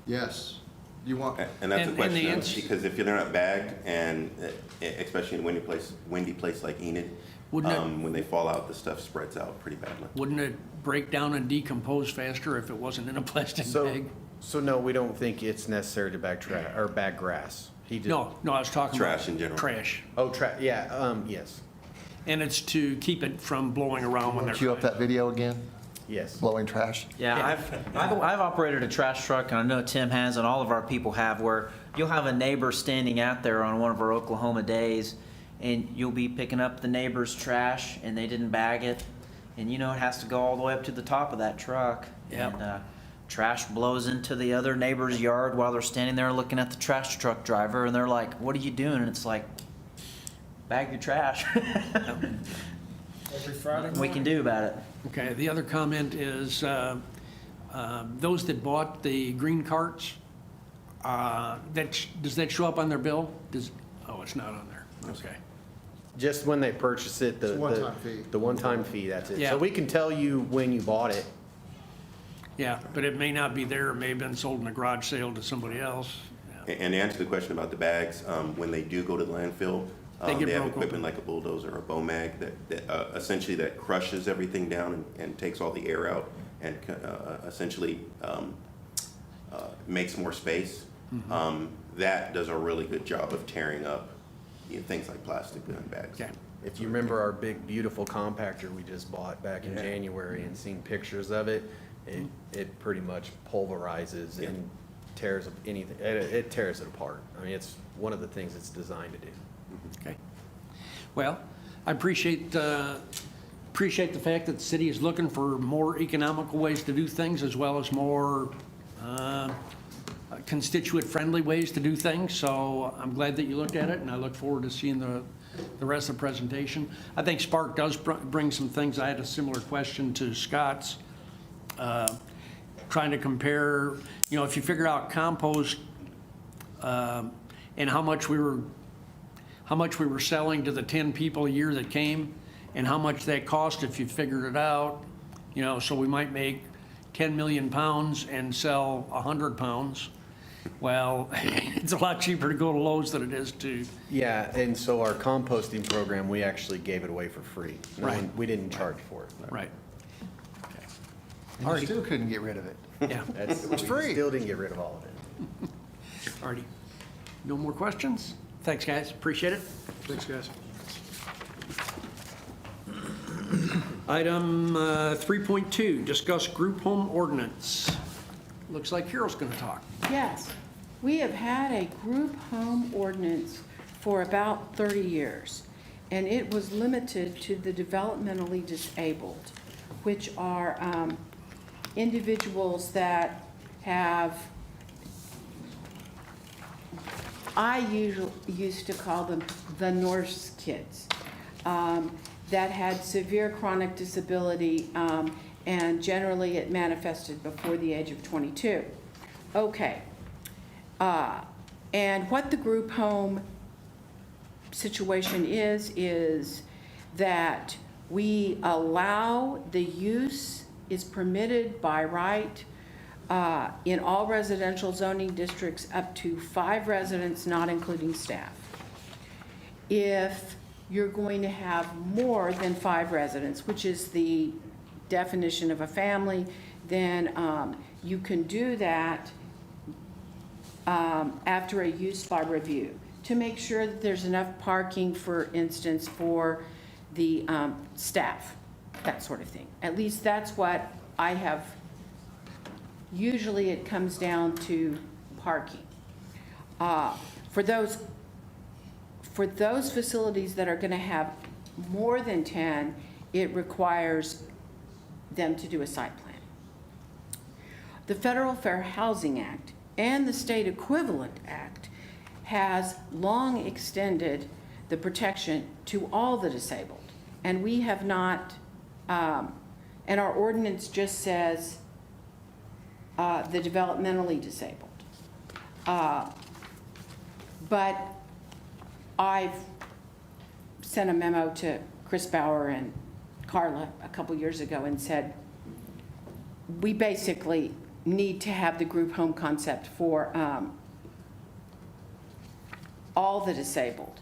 yes. You want, And that's a And question, the ans- because if they're not bagged, and especially in a windy place like Enid, Wouldn't it- when they fall out, the stuff spreads out pretty badly. Wouldn't it break down and decompose faster if it wasn't in a plastic bag? So no, we don't think it's necessary to bag bag grass. He just, No, I was talking about Trash in general. trash. Oh, yes, And it's to keep it from blowing around when they're. cue up that video again, yes. blowing trash? Yeah, I've operated a trash truck, and I know Tim has, and all of our people have, where you'll have a neighbor standing out there on one of our Oklahoma days, and you'll be picking up the neighbor's trash, and they didn't bag it, and you know it has to go all the way up to the top of that truck. Yep. And trash blows into the other neighbor's yard while they're standing there looking at the trash truck driver, and they're like, "What are you doing?" And it's like, "Bag your trash." Every Friday Nothing we morning. can do about it. Okay, the other comment is, those that bought the green carts, does that show up on their bill? Oh, it's not on there, okay. Just when they purchase it, It's a one-time fee. The one-time fee, that's it. Yeah. So we can tell you when you bought it. Yeah, but it may not be there, it may have been sold in a garage sale to somebody else. Yeah. And to answer the question about the bags, when they do go to the landfill, They get they have broke equipment open. like a bulldozer or a BOMAG that essentially that crushes everything down and takes all the air out and essentially makes more space. That does a really good job of tearing up things like plastic gun bags. Okay. If you remember our big, beautiful compactor we just bought back in January and seen pictures of it, it pretty much pulverizes and tears up anything. It tears it apart. I mean, it's one of the things it's designed to do. Okay. Well, I appreciate the fact that the city is looking for more economical ways to do things, as well as more constituent-friendly ways to do things. So I'm glad that you looked at it, and I look forward to seeing the rest of the presentation. I think Spark does bring some things. I had a similar question to Scott's, trying to compare, if you figure out compost and how much we were selling to the 10 people a year that came, and how much that cost if you figured it out. So we might make 10 million pounds and sell 100 pounds. Well, it's a lot cheaper to go to Lowe's than it is to. Yeah, and so our composting program, we actually gave it away for free. Right. We didn't charge for it. Right. And you still couldn't get rid of it. Yeah. It was free. Still didn't get rid of all of it. Alrighty. No more questions? Thanks, guys. Appreciate it. Thanks, guys. Item 3.2, discuss group home ordinance. Looks like Carol's going to talk. Yes, we have had a group home ordinance for about 30 years, and it was limited to the developmentally disabled, which are individuals that have, I usually used to call them the Norse kids, that had severe chronic disability, and generally it manifested before the age of 22. Okay. And what the group home situation is that we allow the use is permitted by right in all residential zoning districts up to 5 residents, not including staff. If you're going to have more than 5 residents, which is the definition of a family, then you can do that after a use by review to make sure that there's enough parking, for instance, for the staff, that sort of thing. At least that's what I have. Usually it comes down to parking. For those facilities that are going to have more than 10, it requires them to do a site plan. The Federal Fair Housing Act and the State Equivalent Act has long extended the protection to all the disabled. And we have not, and our ordinance just says the developmentally disabled. But I've sent a memo to Chris Bauer and Carla a couple years ago and said, we basically need to have the group home concept for all the disabled.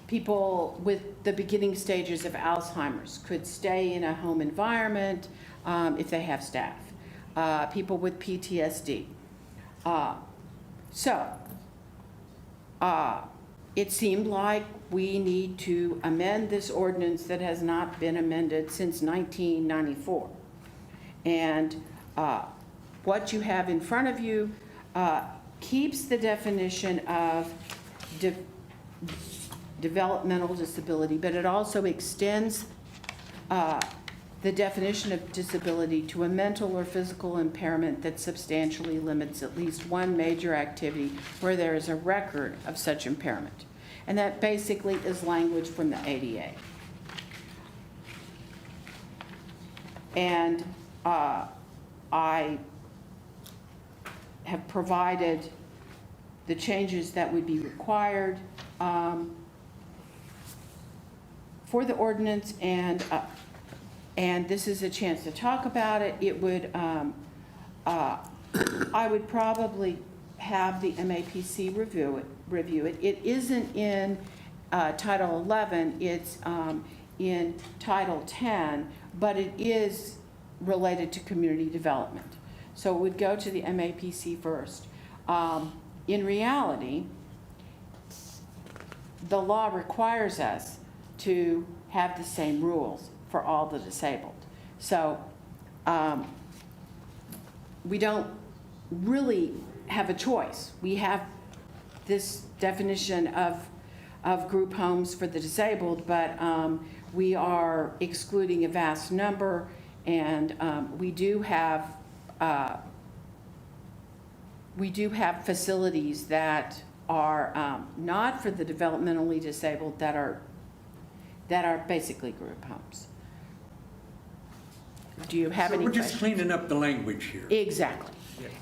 People with the beginning stages of Alzheimer's could stay in a home environment if they have staff. People with PTSD. It seemed like we need to amend this ordinance that has not been amended since 1994. And what you have in front of you keeps the definition of developmental disability, but it also extends the definition of disability to a mental or physical impairment that substantially limits at least one major activity where there is a record of such impairment. And that basically is language from the ADA. And I have provided the changes that would be required for the ordinance, and this is a chance to talk about it. It would, I would probably have the MAPC review it. It isn't in Title 11, it's in Title 10, but it is related to community development. So it would go to the MAPC first. In reality, the law requires us to have the same rules for all the disabled. So we don't really have a choice. We have this definition of group homes for the disabled, but we are excluding a vast number, and we do have facilities that are not for the developmentally disabled that are basically group homes. Do you have any So we're questions? just cleaning up the language here. Exactly.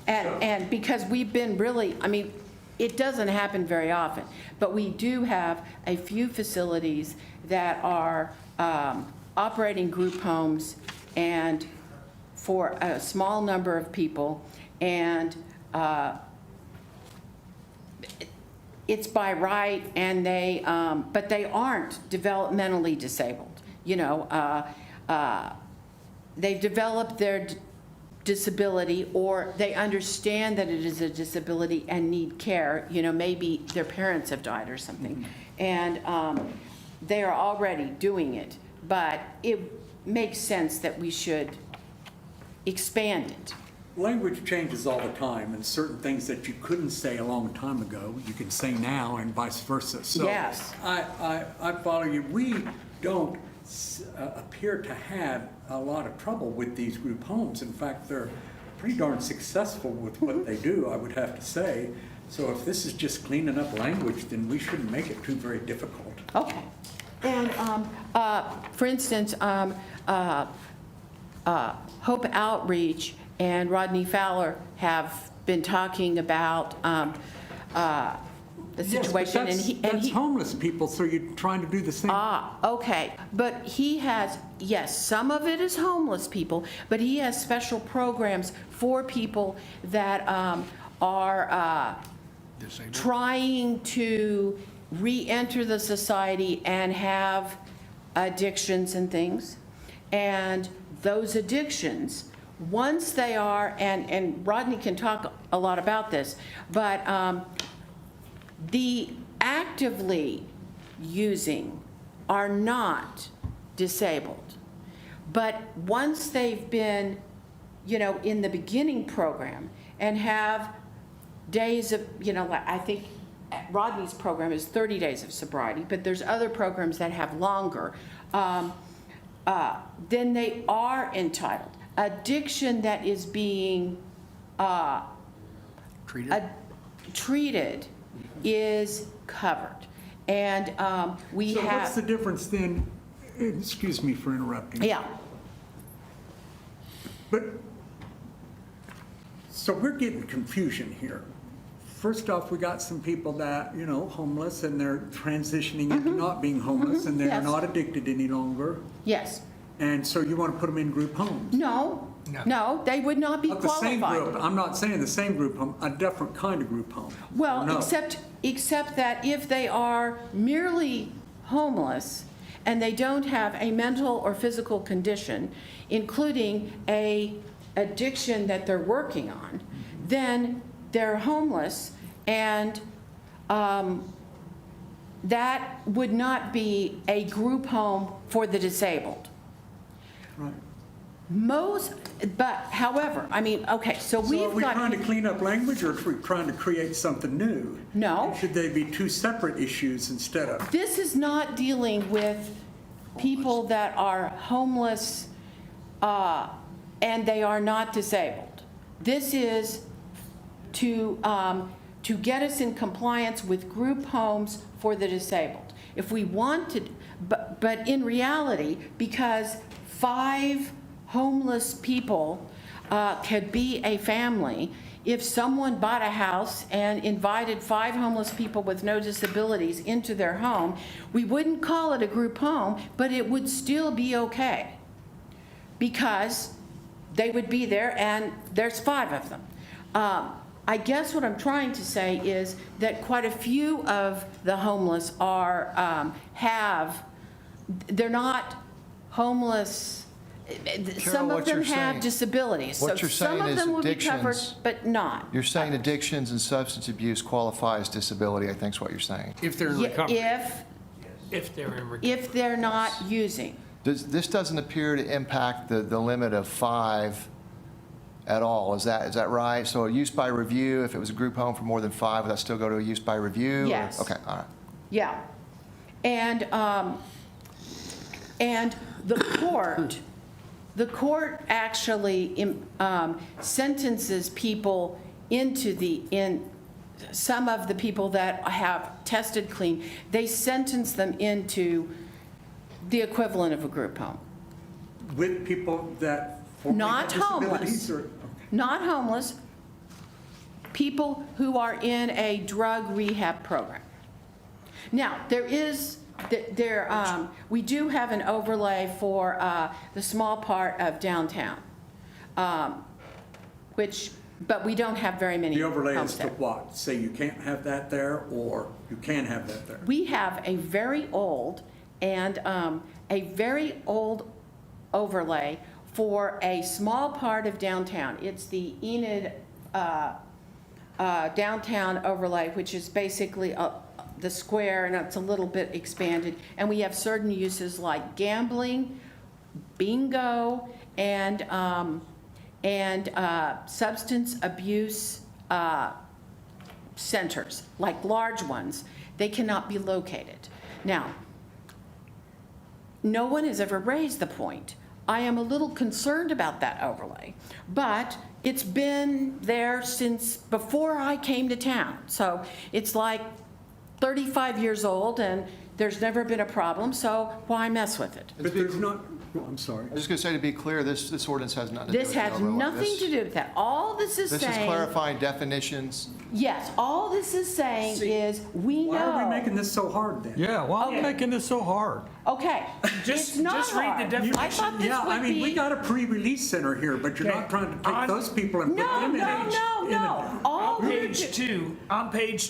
And because we've been really, I mean, it doesn't happen very often, but we do have a few facilities that are operating group homes and for a small number of people, and it's by right, and they, but they aren't developmentally disabled. You know, they've developed their disability, or they understand that it is a disability and need care. You know, maybe their parents have died or something, and they are already doing it. But it makes sense that we should expand it. Language changes all the time, and certain things that you couldn't say a long time ago, you can say now, and vice versa. So Yes. I follow you. We don't appear to have a lot of trouble with these group homes. In fact, they're pretty darn successful with what they do, I would have to say. So if this is just cleaning up language, then we shouldn't make it too very difficult. Okay. And for instance, Hope Outreach and Rodney Fowler have been talking about the situation. Yes, but that's homeless people, so you're trying to do the same. Okay. But he has, yes, some of it is homeless people, but he has special programs for people that are trying to re-enter the society and have addictions and things. And those addictions, once they are, and Rodney can talk a lot about this, but the actively using are not disabled. But once they've been, you know, in the beginning program and have days of, you know, I think Rodney's program is 30 days of sobriety, but there's other programs that have longer, then they are entitled. Addiction that is being treated is covered. And we So have... what's the difference then, excuse me for interrupting. Yeah. But, so we're getting confusion here. first off, we got some people that, homeless, and they're transitioning into not being homeless, and they're Yes. not addicted any longer. Yes. And so you want to put them in group homes? No, they would not be Of the same qualified. group, I'm not saying the same group home, a different kind of group home. Well, No. except that if they are merely homeless and they don't have a mental or physical condition, including a addiction that they're working on, then they're homeless, and that would not be a group home for the disabled. Right. However, okay, so So we've are we got. trying to clean up language, or are we trying to create something new? No. Should they be two separate issues instead of? This is not dealing with people that are homeless and they are not disabled. This is to get us in compliance with group homes for the disabled. If we wanted, but in reality, because 5 homeless people could be a family, if someone bought a house and invited 5 homeless people with no disabilities into their home, we wouldn't call it a group home, but it would still be okay, because they would be there and there's 5 of them. I guess what I'm trying to say is that quite a few of the homeless they're not homeless. Some of them have disabilities, so what you're some saying of is them will be covered, addictions- but not. You're saying addictions and substance abuse qualify as disability, I think is what you're saying. If they're in Yeah, recovery. If they're in recovery. If they're not using. This doesn't appear to impact the limit of 5 at all, is that right? So a use by review, if it was a group home for more than 5, would that still go to a use by review? or- Yes. Okay, all right. Yeah. And the court actually sentences people some of the people that have tested clean, they sentence them into the equivalent of a group home. With people that Not have homeless. disabilities or? Not homeless, people who are in a drug rehab program. Now, we do have an overlay for the small part of downtown, but we don't have very many The overlay homes is to there. what? Say you can't have that there, or you can have that there? We have a very old overlay for a small part of downtown. It's the Enid downtown overlay, which is basically the square, and it's a little bit expanded. And we have certain uses like gambling, bingo, and substance abuse centers, like large ones. They cannot be located. Now, no one has ever raised the point. I am a little concerned about that overlay, but it's been there since before I came to town. So it's like 35 years old, and there's never been a problem, so why mess with it? But there's not, I'm sorry. I was just going to say, to be clear, this ordinance has nothing to do with This the has overlay. nothing to do with that. All this is This is saying, clarifying definitions. yes, all this is saying is we know. Why are we making this so hard then? Yeah, why are we Okay. making this so hard? Okay, Just- it's not just read the hard. definition. I thought this Yeah, I would mean, we be. got a pre-release center here, but you're not trying to take On- those people and put No, them in no, a. no, in a- no. All On we're page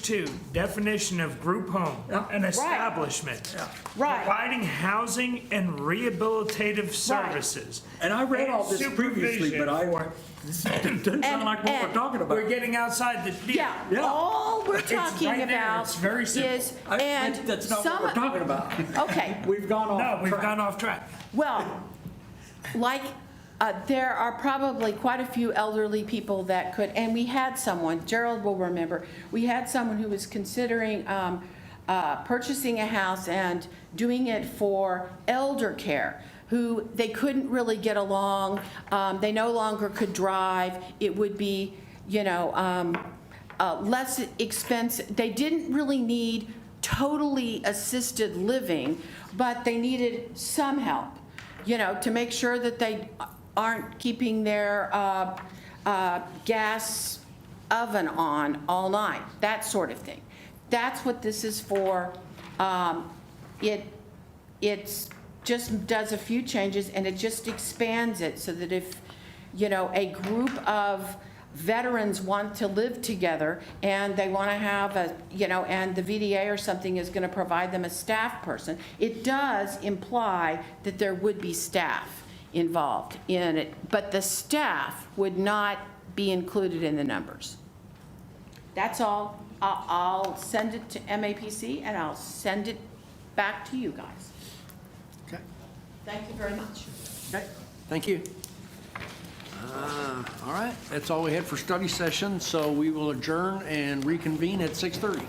2, definition of group home, an establishment. Right. Providing housing and rehabilitative services. And I read all this and previously, but supervision it doesn't sound like what we're talking about. We're getting outside the. Yeah, all we're It's talking right there. about It's very simple. is, That's not what we're talking about. Okay, We've gone off. No, we've track. gone off track. well, like, there are probably quite a few elderly people that could, and we had someone, Gerald will remember, we had someone who was considering purchasing a house and doing it for elder care, who they couldn't really get along, they no longer could drive, it would be, less expensive. They didn't really need totally assisted living, but they needed some help, to make sure that they aren't keeping their gas oven on all night, that sort of thing. That's what this is for. It's just does a few changes, and it just expands it so that if, you know, a group of veterans want to live together and they want to have a, you know, and the VDA or something is going to provide them a staff person, it does imply that there would be staff involved in it, but the staff would not be included in the numbers. That's all. I'll send it to MAPC and I'll send it back to you guys. Okay. Thank you very much. Okay, thank you. All right, that's all we had for study session, so we will adjourn and reconvene at 6:30.